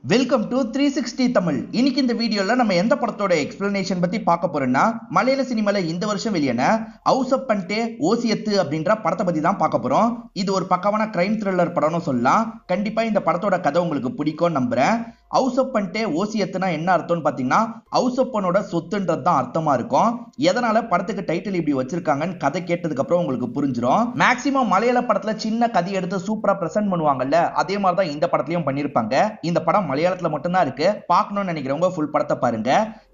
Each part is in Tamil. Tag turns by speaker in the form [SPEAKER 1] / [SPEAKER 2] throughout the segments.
[SPEAKER 1] Welcome to 360 Tamil. இன்னைக்கு இந்த வீடியோல நம்ம எந்த படத்தோட எக்ஸ்பிளனேஷன் பத்தி பார்க்க போறோம்னா, மலையாள சினிமால இந்த வருஷம் வெளியான ஹவுஸ் ஆஃப் பண்டே ஓசியத்து அப்படின்ற படத்தை பத்தி தான் பார்க்க போறோம். இது ஒரு பக்கமான கிரைம் த்ரில்லர் படம்னு சொல்லலாம். கண்டிப்பா இந்த படத்தோட கதை உங்களுக்கு பிடிக்கும் நம்புறேன். ஹவுஸ் ஆஃப் பண்டே ஓசியத்துனா என்ன அர்த்தம்னு பாத்தீங்கன்னா, ஹவுஸ் ஆஃப் பனோட சொத்துன்றது தான் அர்த்தமா இருக்கும். எதனால படத்துக்கு டைட்டில் இப்படி வச்சிருக்காங்கன்னு கதை கேட்டதுக்கு அப்புறம் உங்களுக்கு புரிஞ்சிடும். மேக்சிமம் மலையாள படத்துல சின்ன கதை எடுத்து சூப்பரா பிரசன்ட் பண்ணுவாங்கல்ல, அதே மாதிரி தான் இந்த படத்துலயும் பண்ணிருப்பாங்க. இந்த படம் மலையாளத்துல மட்டும்தான் இருக்கு. பார்க்கணும்னு நினைக்கிறவங்க ஃபுல் படத்தை பாருங்க.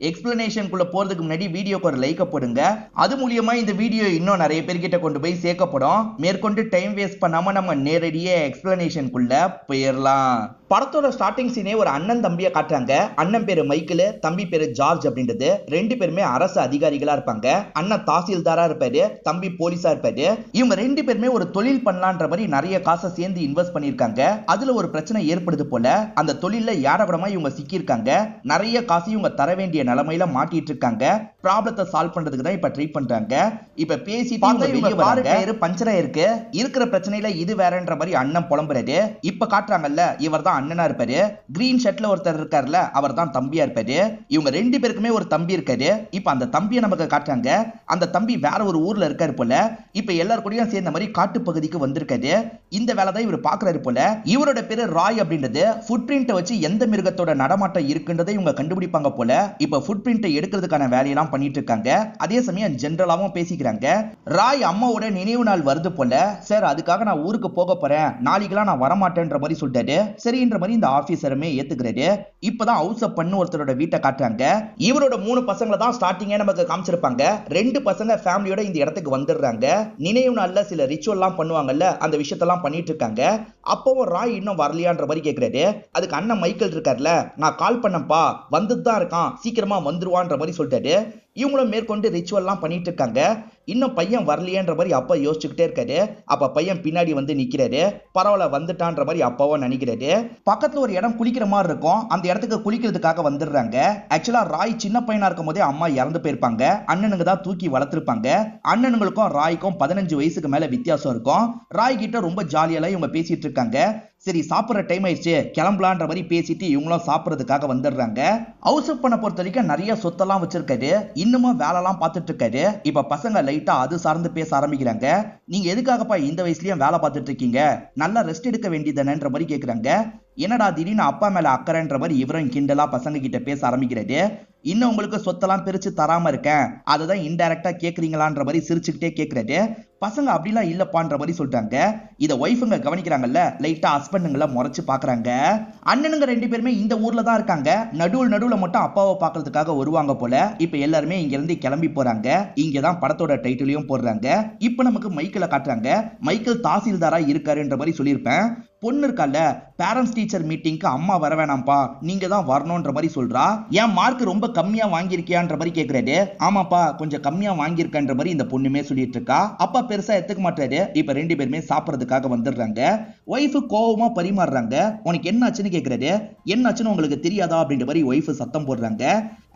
[SPEAKER 1] எக்ஸ்பிளனேஷனுக்குள்ள போறதுக்கு முன்னாடி வீடியோக்கு ஒரு லைக் போடுங்க. அது மூலியமா இந்த வீடியோ இன்னும் நிறைய பேர்கிட்ட கொண்டு போய் சேர்க்கப்படும். மேற்கொண்டு டைம் வேஸ்ட் பண்ணாம நம்ம நேரடியே எக்ஸ்பிளனேஷனுக்குள்ள போயிடலாம். படத்தோட ஸ்டார்டிங் சீனே ஒரு அண்ணன் தம்பியை காட்டுறாங்க. அண்ணன் பேரு மைக்கேல், தம்பி பேரு ஜார்ஜ் அப்படின்றது. ரெண்டு பேருமே அரசு அதிகாரிகளா இருப்பாங்க. அண்ணன் தாசில்தாரா இருப்பாரு, தம்பி போலீஸா இருப்பாரு. இவங்க ரெண்டு பேருமே ஒரு தொழில் பண்ணலான்ற மாதிரி நிறைய காசை சேர்ந்து இன்வெஸ்ட் பண்ணிருக்காங்க. அதுல ஒரு பிரச்சனை ஏற்படுது போல. அந்த தொழில யாரகூடமா இவங்க சிக்கியிருக்காங்க. நிறைய காசு இவங்க தர வேண்டிய நிலைமையில மாட்டிட்டு இருக்காங்க. ப்ராப்ளத்தை சால்வ் பண்றதுக்கு தான் இப்ப ட்ரை பண்றாங்க. இப்ப பேசிட்டு வெளியே வராங்க. பஞ்சரா இருக்கு. இருக்கிற பிரச்சனையில இது வேறன்ற மாதிரி அண்ணன் புலம்புறாரு. இப்ப காட்டுறாங்கல்ல, இவர் தான் அண்ணனா இருப்பாரு. கிரீன் ஷர்ட்ல ஒருத்தர் இருக்காருல, அவர் தான் தம்பியா இருப்பாரு. இவங்க ரெண்டு பேருக்குமே ஒரு தம்பி இருக்காரு. இப்ப அந்த தம்பியை நமக்கு காட்டுறாங்க. அந்த தம்பி வேற ஒரு ஊர்ல இருக்காரு போல. இப்ப எல்லாரும் கூடயும் சேர்ந்த மாதிரி காட்டு பகுதிக்கு வந்திருக்காரு. இந்த வேலை தான் இவர் பாக்குறாரு போல. இவரோட பேரு ராய் அப்படின்றது. ஃபுட் பிரிண்ட் வச்சு எந்த மிருகத்தோட நடமாட்டம் இருக்குன்றதை இவங்க கண்டுபிடிப்பாங்க போல. இப்ப ஃபுட் பிரிண்ட் எடுக்கிறதுக்கான வேலையெல்லாம் பண்ணிட்டு இருக்காங்க. அதே சமயம் ஜெனரலாவும் பேசிக்கிறாங்க. ராய் அம்மாவோட நினைவு நாள் வருது போல. சார், அதுக்காக நான் ஊருக்கு போக போறேன், நாளைக்கெல்லாம் நான் வரமாட்டேன்ற மாதிரி சொல்லிட்டாரு. சரி மாதிரி இந்த ஆபீசருமே ஏத்துக்கிறாரு. இப்பதான் ஹவுஸ் அப் பண்ணு ஒருத்தரோட வீட்டை காட்டுறாங்க. இவரோட 3 பசங்களை தான் ஸ்டார்டிங்கே நமக்கு காமிச்சிருப்பாங்க. 2 பசங்க ஃபேமிலியோட இந்த இடத்துக்கு வந்துடுறாங்க. நினைவு நாள்ல சில ரிச்சுவல்லாம் பண்ணுவாங்கல்ல, அந்த விஷயத்தெல்லாம் பண்ணிட்டு இருக்காங்க. அப்பவும் ராய் இன்னும் வரலையான்ற மாதிரி கேட்கிறாரு. அதுக்கு அண்ணன் மைக்கேல் இருக்காருல, நான் கால் பண்ணப்பா, வந்துட்டு தான் இருக்கான், சீக்கிரமா வந்துருவான்ற மாதிரி சொல்லிட்டாரு. இவங்களும் மேற்கொண்டு ரிச்சுவல்லாம் பண்ணிட்டு இருக்காங்க. இன்னும் பையன் வரலையேன்ற மாதிரி அப்பா யோசிச்சுக்கிட்டே இருக்காரு. அப்ப பையன் பின்னாடி வந்து நிக்கிறாரு. பரவாயில்ல வந்துட்டான்ற மாதிரி அப்பாவும் நினைக்கிறாரு. பக்கத்துல ஒரு இடம் குளிக்கிற மாதிரி இருக்கும். அந்த இடத்துக்கு குளிக்கிறதுக்காக வந்துடுறாங்க. ஆக்சுவலா ராய் சின்ன பையனா இருக்கும் போதே அம்மா இறந்து போயிருப்பாங்க. அண்ணனுங்க தான் தூக்கி வளர்த்திருப்பாங்க. அண்ணனுங்களுக்கும் ராய்க்கும் 15 வயசுக்கு மேல வித்தியாசம் இருக்கும். ராய் கிட்ட ரொம்ப ஜாலியெல்லாம் இவங்க பேசிட்டு இருக்காங்க. சரி, சாப்பிட்ற டைம் ஆயிடுச்சு, கிளம்பலான்ற மாதிரி பேசிட்டு இவங்களும் சாப்பிட்றதுக்காக வந்துடுறாங்க. ஹவுஸ் அப் பண்ண பொறுத்த வரைக்கும் நிறைய சொத்தெல்லாம் வச்சிருக்காரு. இன்னமும் வேலைலாம் பார்த்துட்டு இருக்காரு. இப்ப பசங்க லைட்டா அது சார்ந்து பேச ஆரம்பிக்கிறாங்க. நீங்க எதுக்காகப்பா இந்த வயசுலயும் வேலை பார்த்துட்டு இருக்கீங்க, நல்லா ரெஸ்ட் எடுக்க வேண்டியதானன்ற மாதிரி கேட்குறாங்க. என்னடா திடீர்னு அப்பா மேல அக்கறைன்ற மாதிரி இவரும் கிண்டலா பசங்க கிட்ட பேச ஆரம்பிக்கிறாரு. இன்னும் உங்களுக்கு சொத்தெல்லாம் பிரிச்சு தராம இருக்கேன், அதுதான் இன்டைரக்டா கேக்குறீங்களான்ற மாதிரி சிரிச்சுக்கிட்டே கேட்கிறாரு. பசங்க அப்படிலாம் இல்லப்பான்ற மாதிரி சொல்லிட்டாங்க. இத ஒய்ஃபுங்க கவனிக்கிறாங்கல்ல, லைட்டா ஹஸ்பண்டுங்களை முறைச்சு பாக்குறாங்க. அண்ணனுங்க 2 பேருமே இந்த ஊர்ல தான் இருக்காங்க. நடுவுல மட்டும் அப்பாவை பாக்குறதுக்காக வருவாங்க போல. இப்ப எல்லாருமே இங்க இருந்து கிளம்பி போறாங்க. இங்கதான் படத்தோட டைட்டிலையும் போடுறாங்க. இப்ப நமக்கு மைக்கேல காட்டுறாங்க. மைக்கேல் தாசில்தாரா இருக்காருன்ற மாதிரி சொல்லியிருப்பேன். பொண்ணு இருக்கால, பேரண்ட்ஸ் டீச்சர் மீட்டிங்க்கு அம்மா வர வேணாம்ப்பா, நீங்க தான் வரணும்ன்ற மாதிரி சொல்றா. ஏன் மார்க் ரொம்ப கம்மியா வாங்கியிருக்கியான்ற மாதிரி கேட்கிறாரு. ஆமாப்பா, கொஞ்சம் கம்மியா வாங்கியிருக்கன்ற மாதிரி இந்த பொண்ணுமே சொல்லிட்டு இருக்கா. அப்பா பெருசா எடுத்துக்க மாட்டாரு. இப்ப 2 பேருமே சாப்பிடறதுக்காக வந்துடுறாங்க. ஒய்ஃபு கோவமா பரிமாறுறாங்க. உனக்கு என்ன ஆச்சுன்னு கேட்கிறாரு. என்ன ஆச்சுன்னு உங்களுக்கு தெரியாதா அப்படின்ற மாதிரி ஒய்ஃபு சத்தம் போடுறாங்க.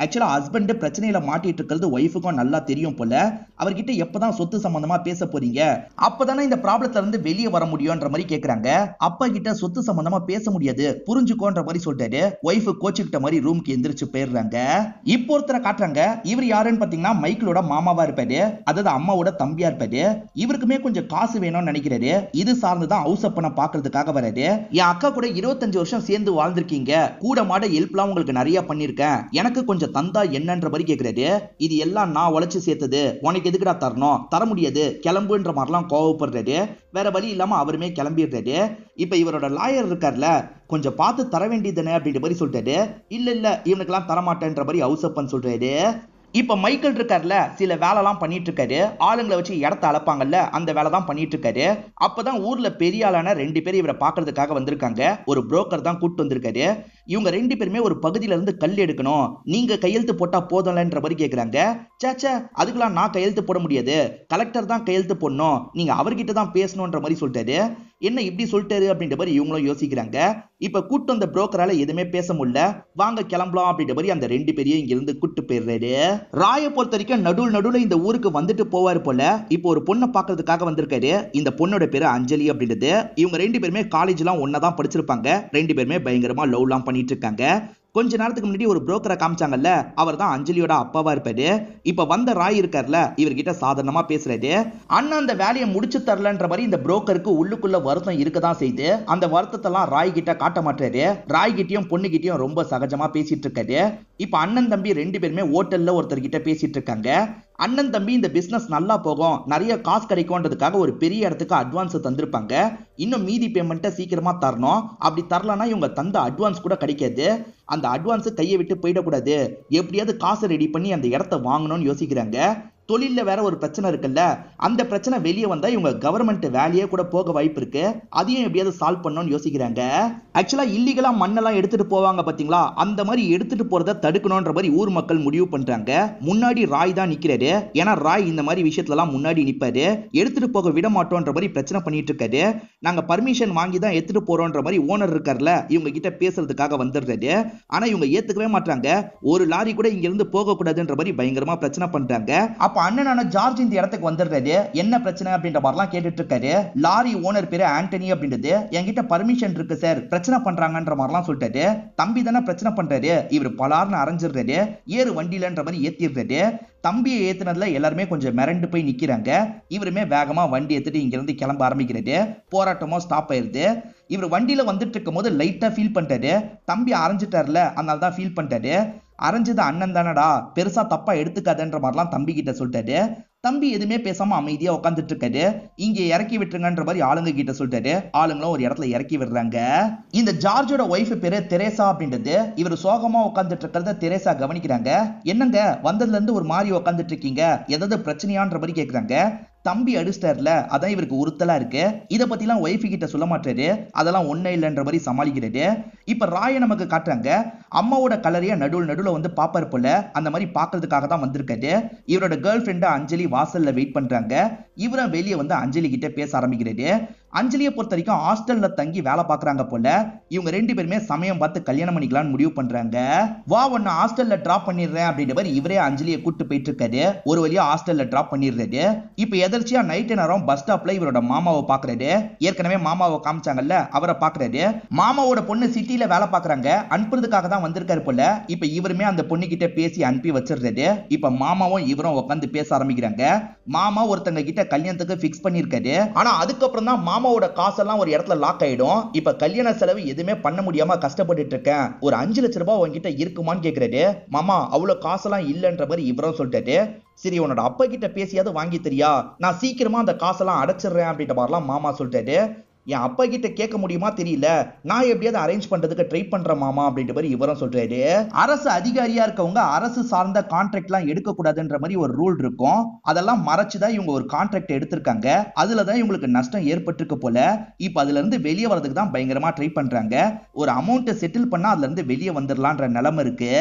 [SPEAKER 1] ஆக்சுவலா ஹஸ்பண்ட் பிரச்சனையில மாட்டிட்டு இருக்கிறது ஒய்ஃபுக்கும் நல்லா தெரியும் போல. அவர்கிட்ட எப்பதான் சொத்து சம்பந்தமா பேச போறீங்க, அப்பதானே இந்த ப்ராப்ளத்துல இருந்து வெளியே வர முடியும்ன்ற மாதிரி கேட்கறாங்க. அப்பா கிட்ட சொத்து சம்பந்தமா பேச முடியாது, புரிஞ்சுக்கோன்ற மாதிரி சொல்லிட்டாரு. ஒய்ஃபு கோச்சுக்கிட்ட மாதிரி ரூம்க்கு எந்திரிச்சு போயிடுறாங்க. இப்போ ஒருத்தரை காட்டுறாங்க. இவர் யாருன்னு பாத்தீங்கன்னா மைக்கேலோட மாமாவா இருப்பாரு, அதாவது அம்மாவோட தம்பியா இருப்பாரு. இவருக்குமே கொஞ்சம் காசு வேணும்னு நினைக்கிறாரு. இது சார்ந்துதான் ஹவுஸ் அப் பண்ண பாக்குறதுக்காக வராரு. என் அக்கா கூட 25 வருஷம் சேர்ந்து வாழ்ந்திருக்கீங்க, கூட மாட ஹெல்ப்லாம் உங்களுக்கு நிறைய பண்ணிருக்கேன், எனக்கு கொஞ்சம் தந்தா என்னன்ற மாதிரி கேட்கிறாரு. இது எல்லாம் நான் உழைச்சு சேர்த்தது, உனக்கு எதுக்குடா தரணும், தர முடியாது, கிளம்புன்ற மாதிரிலாம் கோவப்படுறாரு. வேற வழி இல்லாம அவருமே கிளம்பிடுறாரு. இப்ப இவரோட லாயர் இருக்கார்ல, கொஞ்சம் பார்த்து தர வேண்டியதுன்னு அப்படின்ற மாதிரி சொல்லிட்டாரு. இல்ல இவனுக்கெல்லாம் தரமாட்டேன்ற மாதிரி ஹவுஸ் அப் சொல்றாரு. இப்ப மைக்கேல் இருக்காருல, சில வேலைலாம் பண்ணிட்டு இருக்காரு. ஆளுங்களை வச்சு இடத்த அளப்பாங்கல்ல, அந்த வேலை தான் பண்ணிட்டு இருக்காரு. அப்பதான் ஊர்ல பெரிய ஆளான 2 பேர் இவரை பாக்குறதுக்காக வந்திருக்காங்க. ஒரு புரோக்கர் தான் கூட்டு வந்திருக்காரு. இவங்க 2 பேருமே ஒரு பகுதியில இருந்து கல் எடுக்கணும், நீங்க கையெழுத்து போட்டா போதலன்ற மாதிரி கேக்குறாங்க. சேச்சே, அதுக்கெல்லாம் நான் கையெழுத்து போட முடியாது, கலெக்டர் தான் கையெழுத்து போடணும், நீங்க அவர்கிட்ட தான் பேசணும்ன்ற மாதிரி சொல்லிட்டாரு. என்ன இப்படி சொல்லிட்டாரு அப்படின்ற மாதிரி இவங்களும் யோசிக்கிறாங்க. இப்ப கூட்டு வந்த புரோக்கரால எதுவுமே பேச முடியல. வாங்க கிளம்பலாம் அப்படின்ற மாதிரி அந்த 2 பேரையும் இங்க இருந்து கூட்டு போயிடுறாரு. ராயை பொறுத்த வரைக்கும் நடுவுல இந்த ஊருக்கு வந்துட்டு போவாரு போல. இப்போ ஒரு பொண்ணை பாக்குறதுக்காக வந்திருக்காரு. இந்த பொண்ணோட பேரு அஞ்சலி அப்படின்றது. இவங்க 2 பேருமே காலேஜ்லாம் ஒன்னா தான் படிச்சிருப்பாங்க. 2 பேருமே பயங்கரமா லவ்லாம் பண்ணி பண்ணிட்டு இருக்காங்க. கொஞ்ச நேரத்துக்கு முன்னாடி ஒரு புரோக்கரை காமிச்சாங்கல்ல, அவர் தான் அஞ்சலியோட அப்பாவா இருப்பாரு. இப்ப வந்த ராய் இருக்கார்ல, இவர்கிட்ட சாதாரணமா பேசுறாரு. அண்ணா அந்த வேலையை முடிச்சு தரலன்ற மாதிரி இந்த புரோக்கருக்கு உள்ளுக்குள்ள வருத்தம் இருக்கதான் செய்து. அந்த வருத்தத்தெல்லாம் ராய் கிட்ட காட்ட மாட்டாரு. ராய் கிட்டயும் பொண்ணு கிட்டயும் ரொம்ப சகஜமா பேசிட்டு இருக்காரு. இப்ப அண்ணன் தம்பி ரெண்டு பேருமே ஹோட்டல்ல ஒருத்தர் கிட்ட பேசிட்டு இருக்காங்க. அண்ணன் தம்பி இந்த பிசினஸ் நல்லா போகும், நிறைய காசு கிடைக்கும்ன்றதுக்காக ஒரு பெரிய இடத்துக்கு அட்வான்ஸ் தந்திருப்பாங்க. இன்னும் மீதி பேமெண்ட்டை சீக்கிரமா தரணும். அப்படி தரலன்னா இவங்க தந்த அட்வான்ஸ் கூட கிடைக்காது. அந்த அட்வான்ஸ் கையை விட்டு போயிடக்கூடாது, எப்படியாவது காசு ரெடி பண்ணி அந்த இடத்த வாங்கணும்னு யோசிக்கிறாங்க. தொழில வேற ஒரு பிரச்சனை இருக்குல்ல, அந்த பிரச்சனை வெளியே வந்தா இவங்க கவர்மெண்ட் வேலையே கூட போக வாய்ப்பு இருக்கு. அதையும் எப்படியாவது சால்வ் பண்ணணும்னு யோசிக்கிறாங்க. ஆக்சுவலா இல்லீகலா மண்ணெல்லாம் எடுத்துட்டு போவாங்க பாத்தீங்களா, அந்த மாதிரி எடுத்துட்டு போறதை தடுக்கணும்ன்ற மாதிரி ஊர் மக்கள் முடிவு பண்றாங்க. முன்னாடி ராய் தான் நிக்கிறாரு. ஏன்னா ராய் இந்த மாதிரி விஷயத்துல எல்லாம் முன்னாடி நிப்பாரு. எடுத்துட்டு போக விட மாட்டோம்ன்ற மாதிரி பிரச்சனை பண்ணிட்டு இருக்காரு. நாங்க பர்மிஷன் வாங்கி தான் எடுத்துட்டு போறோம்ன்ற மாதிரி ஓனர் இருக்கார்ல, இவங்க கிட்ட பேசுறதுக்காக வந்துடுறாரு. ஆனா இவங்க ஏத்துக்கவே மாட்டாங்க. ஒரு லாரி கூட இங்க இருந்து போக கூடாதுன்ற மாதிரி பயங்கரமா பிரச்சனை பண்றாங்க. அப்ப அண்ணனான ஜார்ஜ் இந்த இடத்துக்கு வந்துடுறாரு. என்ன பிரச்சனை அப்படின்ற மாதிரிலாம் கேட்டுட்டு இருக்காரு. லாரி ஓனர் பேரு ஆண்டனி அப்படின்றது. என்கிட்ட பர்மிஷன் இருக்கு சார், பிரச்சனை பண்றாங்கன்ற மாதிரிலாம் சொல்லிட்டாரு. தம்பி தானே பிரச்சனை பண்றாரு, இவர் பலார்னு அரைஞ்சிடுறாரு. ஏறு வண்டியிலன்ற மாதிரி ஏத்திடுறாரு. தம்பியை ஏத்துனதுல எல்லாருமே கொஞ்சம் மிரண்டு போய் நிக்கிறாங்க. இவருமே வேகமா வண்டி எடுத்துட்டு இங்க இருந்து கிளம்ப ஆரம்பிக்கிறாரு. போராட்டமோ ஸ்டாப் ஆயிருது. இவர் வண்டியில வந்துட்டு இருக்கும் போது லைட்டா ஃபீல் பண்ணிட்டாரு. தம்பி அரைஞ்சிட்டார்ல, அதனால தான் ஃபீல் பண்ணிட்டாரு. அரைஞ்சது அண்ணன் தானடா, பெருசா தப்பா எடுத்துக்காதன்ற மாதிரிலாம் தம்பி கிட்ட சொல்லிட்டாரு. தம்பி எதுவுமே பேசாம அமைதியா உட்காந்துட்டு இருக்காரு. இங்க இறக்கி விட்டுருங்கன்ற மாதிரி ஆளுங்க கிட்ட சொல்லிட்டாரு. ஆளுங்களும் ஒரு இடத்துல இறக்கி விடுறாங்க. இந்த ஜார்ஜோட ஒய்ஃப் பேரு தெரேசா அப்படின்றது. இவர் சோகமா உட்காந்துட்டு இருக்கிறத தெரேசா கவனிக்கிறாங்க. என்னங்க வந்ததுல இருந்து ஒரு மாதிரி உட்காந்துட்டு இருக்கீங்க, ஏதாவது பிரச்சனையான்ற மாதிரி கேக்குறாங்க. தம்பி அடிச்சிட்டார்ல, அதான் இவருக்கு உறுத்தலா இருக்கு. இதை பத்தி எல்லாம் ஒய்ஃபு கிட்ட சொல்ல மாட்டாரு. அதெல்லாம் ஒண்ணே இல்லைன்ற மாதிரி சமாளிக்கிறாரு. இப்ப ராய நமக்கு காட்டுறாங்க. அம்மாவோட கலரையா நடுவுல வந்து பாப்பாரு போல, அந்த மாதிரி பாக்குறதுக்காக தான் வந்திருக்காரு. இவரோட கேர்ள் ஃபிரெண்ட் அஞ்சலி வாசல்ல வெயிட் பண்றாங்க. இவரும் வெளியே வந்து அஞ்சலி கிட்ட பேச ஆரம்பிக்கிறாரு. அஞ்சலியை பொறுத்த வரைக்கும் ஹாஸ்டல்ல தங்கி வேலை பாக்குறாங்க போல. இவங்க ரெண்டு பேருமே சமயம் பார்த்து கல்யாணம் பண்ணிக்கலாம்னு முடிவு பண்றாங்க. வா ஒன்னு ஹாஸ்டல்ல டிராப் பண்ணிடுறேன் அப்படின்ற மாதிரி இவரே அஞ்சலியை கூட்டு போயிட்டு இருக்காரு. ஒரு வழியா ஹாஸ்டல்ல டிராப் பண்ணிடுறாரு. இப்ப எதர்ச்சியா நைட் நேரம் பஸ் ஸ்டாப்ல இவரோட மாமாவை பாக்குறாரு. ஏற்கனவே மாமாவை காமிச்சாங்கல்ல, அவரை பாக்குறாரு. மாமாவோட பொண்ணு சிட்டில வேலை பாக்குறாங்க, அனுப்புறதுக்காக தான் வந்திருக்காரு போல. இப்ப இவருமே அந்த பொண்ணு கிட்ட பேசி அனுப்பி வச்சிடுறாரு. இப்ப மாமாவும் இவரும் உட்காந்து பேச ஆரம்பிக்கிறாங்க. மாமா ஒருத்தங்க கிட்ட கல்யாணத்துக்கு பிக்ஸ் பண்ணிருக்காரு. ஆனா அதுக்கப்புறம் தான் மாமாவோட காசெல்லாம் ஒரு இடத்துல லாக் ஆயிடும். இப்ப கல்யாண செலவு எதுவுமே பண்ண முடியாம கஷ்டப்பட்டு இருக்கேன், ஒரு 5 லட்சம் ரூபாய் உங்ககிட்ட இருக்குமான்னு கேக்குறாரு. மாமா அவ்வளவு காசெல்லாம் இல்லன்ற மாதிரி இவரும் சொல்லிட்டாரு. சரி உன்னோட அப்பா கிட்ட பேசியாவது வாங்கி தெரியா, நான் சீக்கிரமா அந்த காசெல்லாம் அடைச்சிடுறேன் அப்படின்ற மாதிரிலாம் மாமா சொல்லிட்டாரு. என் அப்பா கிட்ட கேட்க முடியுமா தெரியல, நான் எப்படியாவது அரேஞ்ச் பண்றதுக்கு ட்ரை பண்றேன் மாமா அப்படின்ற மாதிரி இவரும் சொல்றாரு. அரசு அதிகாரியா இருக்கவங்க அரசு சார்ந்த கான்ட்ராக்ட் எல்லாம் எடுக்க கூடாதுன்ற மாதிரி ஒரு ரூல் இருக்கும். அதெல்லாம் மறைச்சுதான் இவங்க ஒரு கான்ட்ராக்ட் எடுத்திருக்காங்க. அதுலதான் இவங்களுக்கு நஷ்டம் ஏற்பட்டிருக்கு போல. இப்ப அதுல இருந்து வெளியே வரதுக்கு தான் பயங்கரமா ட்ரை பண்றாங்க. ஒரு அமௌண்ட் செட்டில் பண்ணா அதுல இருந்து வெளியே வந்துடலான்ற நிலைமை இருக்கு.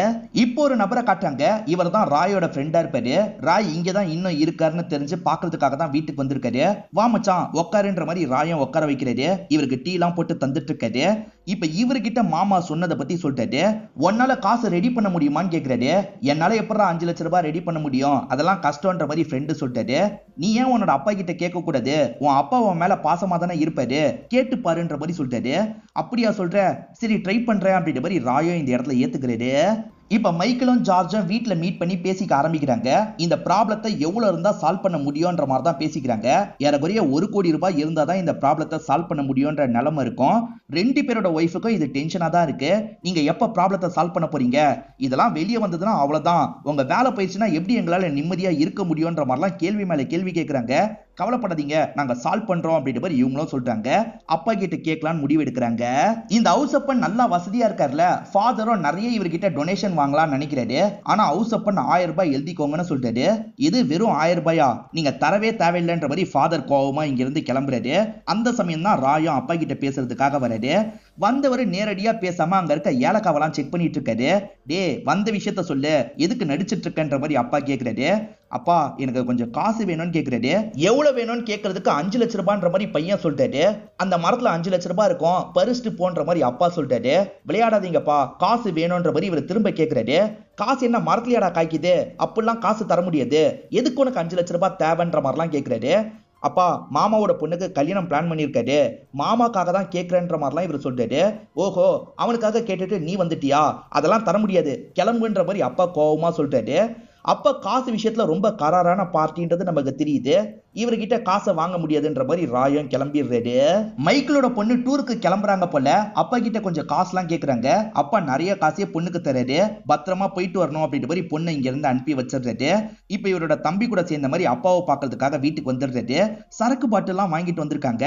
[SPEAKER 1] இப்போ ஒரு நபரை காட்டுறாங்க. இவர் தான் ராயோட ஃப்ரெண்டா இருப்பாரு. ராய் இங்கதான் இன்னும் இருக்காருன்னு தெரிஞ்சு பாக்குறதுக்காக தான் வீட்டுக்கு வந்திருக்காரு. வா மச்சான் உட்காருன்ற மாதிரி ராயம் உட்கார வைக்கிறாரு. இவருக்கு டீ எல்லாம் போட்டு தந்துட்டு இருக்காரு. இப்ப இவர்கிட்ட மாமா சொன்னதை பத்தி சொல்லிட்டாரு. உன்னால காசு ரெடி பண்ண முடியுமான்னு கேக்குறாரு. என்னால எப்படா 5 லட்சம் ரூபாய் ரெடி பண்ண முடியும், அதெல்லாம் கஷ்டம்ன்ற மாதிரி ஃப்ரெண்டு சொல்லிட்டாரு. நீ ஏன் உன்னோட அப்பா கிட்ட கேட்க கூடாது, உன் அப்பா உன் மேல பாசமா தானே இருப்பாரு, கேட்டு பாருன்ற மாதிரி சொல்லிட்டாரு. அப்படியா சொல்ற, சரி ட்ரை பண்றேன் அப்படின்ற மாதிரி ராயோ இந்த இடத்துல ஏத்துக்கிறாரு. இப்ப மைக்கேலும் ஜார்ஜும் வீட்டுல மீட் பண்ணி பேசிக்க ஆரம்பிக்கிறாங்க. இந்த ப்ராப்ளத்தை எவ்வளவு இருந்தா சால்வ் பண்ண முடியும்ன்ற மாதிரி தான் பேசிக்கிறாங்க. ஏறக்குறைய 1 கோடி ரூபாய் இருந்தாதான் இந்த ப்ராப்ளத்தை சால்வ் பண்ண முடியும்ன்ற நிலைமை இருக்கும். ரெண்டு பேரோட ஒய்ஃபுக்கும் இது டென்ஷனா தான் இருக்கு. நீங்க எப்ப ப்ராப்ளத்தை சால்வ் பண்ண போறீங்க, இதெல்லாம் வெளியே வந்ததுன்னா அவ்வளவுதான், உங்க வேலை போயிடுச்சுன்னா எப்படி எங்களால நிம்மதியா இருக்க முடியும்ன்ற மாதிரிலாம் கேள்வி மேல கேள்வி கேட்கறாங்க. கவலைப்படாதீங்க, நாங்க சால்வ் பண்றோம் அப்படின்ற மாதிரி இவங்களும் சொல்றாங்க. அப்பா கிட்ட கேட்கலான்னு முடிவு எடுக்கிறாங்க. இந்த ஹவுஸ் அப்பன் நல்லா வசதியா இருக்காருல, ஃபாதரும் நிறைய இவர்கிட்ட டொனேஷன் வாங்கலாம்னு நினைக்கிறாரு. ஆனா ஹவுஸ் அப்பன் 1000 ரூபாய் எழுதிக்கோங்கன்னு சொல்லிட்டாரு. இது வெறும் 1000 ரூபாயா, நீங்க தரவே தேவையில்லைன்ற மாதிரி ஃபாதர் கோவமா இங்க இருந்து கிளம்புறாரு. அந்த சமயம் தான் ராயும் அப்பா கிட்ட பேசுறதுக்காக வராரு. வந்தவர் நேரடியா பேசாம அங்க இருக்க ஏலக்காவெல்லாம் செக் பண்ணிட்டு இருக்காரு. டே வந்த விஷயத்த சொல்லு, எதுக்கு நடிச்சிட்டு இருக்கன்ற மாதிரி அப்பா கேக்குறாரு. அப்பா எனக்கு கொஞ்சம் காசு வேணும்னு கேக்குறாரு. எவ்வளவு வேணும்னு கேட்கறதுக்கு 5 லட்சம் ரூபான்ற மாதிரி பையன் சொல்லிட்டாரு. அந்த மரத்துல 5 லட்சம் ரூபாய் இருக்கும், பறிச்சுட்டு போன்ற மாதிரி அப்பா சொல்லிட்டாரு. விளையாடாதீங்கப்பா, காசு வேணும்ன்ற மாதிரி இவர் திரும்ப கேட்கிறாரு. காசு என்ன மரத்துலயாடா காய்க்குது, அப்படிலாம் காசு தர முடியாது, எதுக்கு உனக்கு 5 லட்சம் ரூபாய் தேவைன்ற மாதிரிலாம் கேட்கிறாரு. அப்பா மாமாவோட பொண்ணுக்கு கல்யாணம் பிளான் பண்ணியிருக்காரு, மாமாக்காக தான் கேட்கறன்ற மாதிரிலாம் இவர் சொல்றாரு. ஓஹோ, அவனுக்காக கேட்டுட்டு நீ வந்துட்டியா, அதெல்லாம் தர முடியாது கிளம்புன்ற மாதிரி அப்பா கோவமா சொல்றாரு. அப்ப காசு விஷயத்துல ரொம்ப கராரான பார்ட்டின்றது நமக்கு தெரியுது. இவர்கிட்ட காசை வாங்க முடியாதுன்ற மாதிரி ராயும் கிளம்பிடுறாரு. மைக்கிளோட பொண்ணு டூருக்கு கிளம்புறாங்க போல. அப்பா கிட்ட கொஞ்சம் காசுலாம் கேக்குறாங்க. அப்பா நிறைய காசையே பொண்ணுக்கு தராரு. பத்திரமா போயிட்டு வரணும் அப்படின்ற மாதிரி பொண்ணை இங்க இருந்து அனுப்பி வச்சிடுறாரு. இப்ப இவரோட தம்பி கூட சேர்ந்த மாதிரி அப்பாவை பாக்குறதுக்காக வீட்டுக்கு வந்துடுறாரு. சரக்கு பாட்டில் எல்லாம் வாங்கிட்டு வந்திருக்காங்க.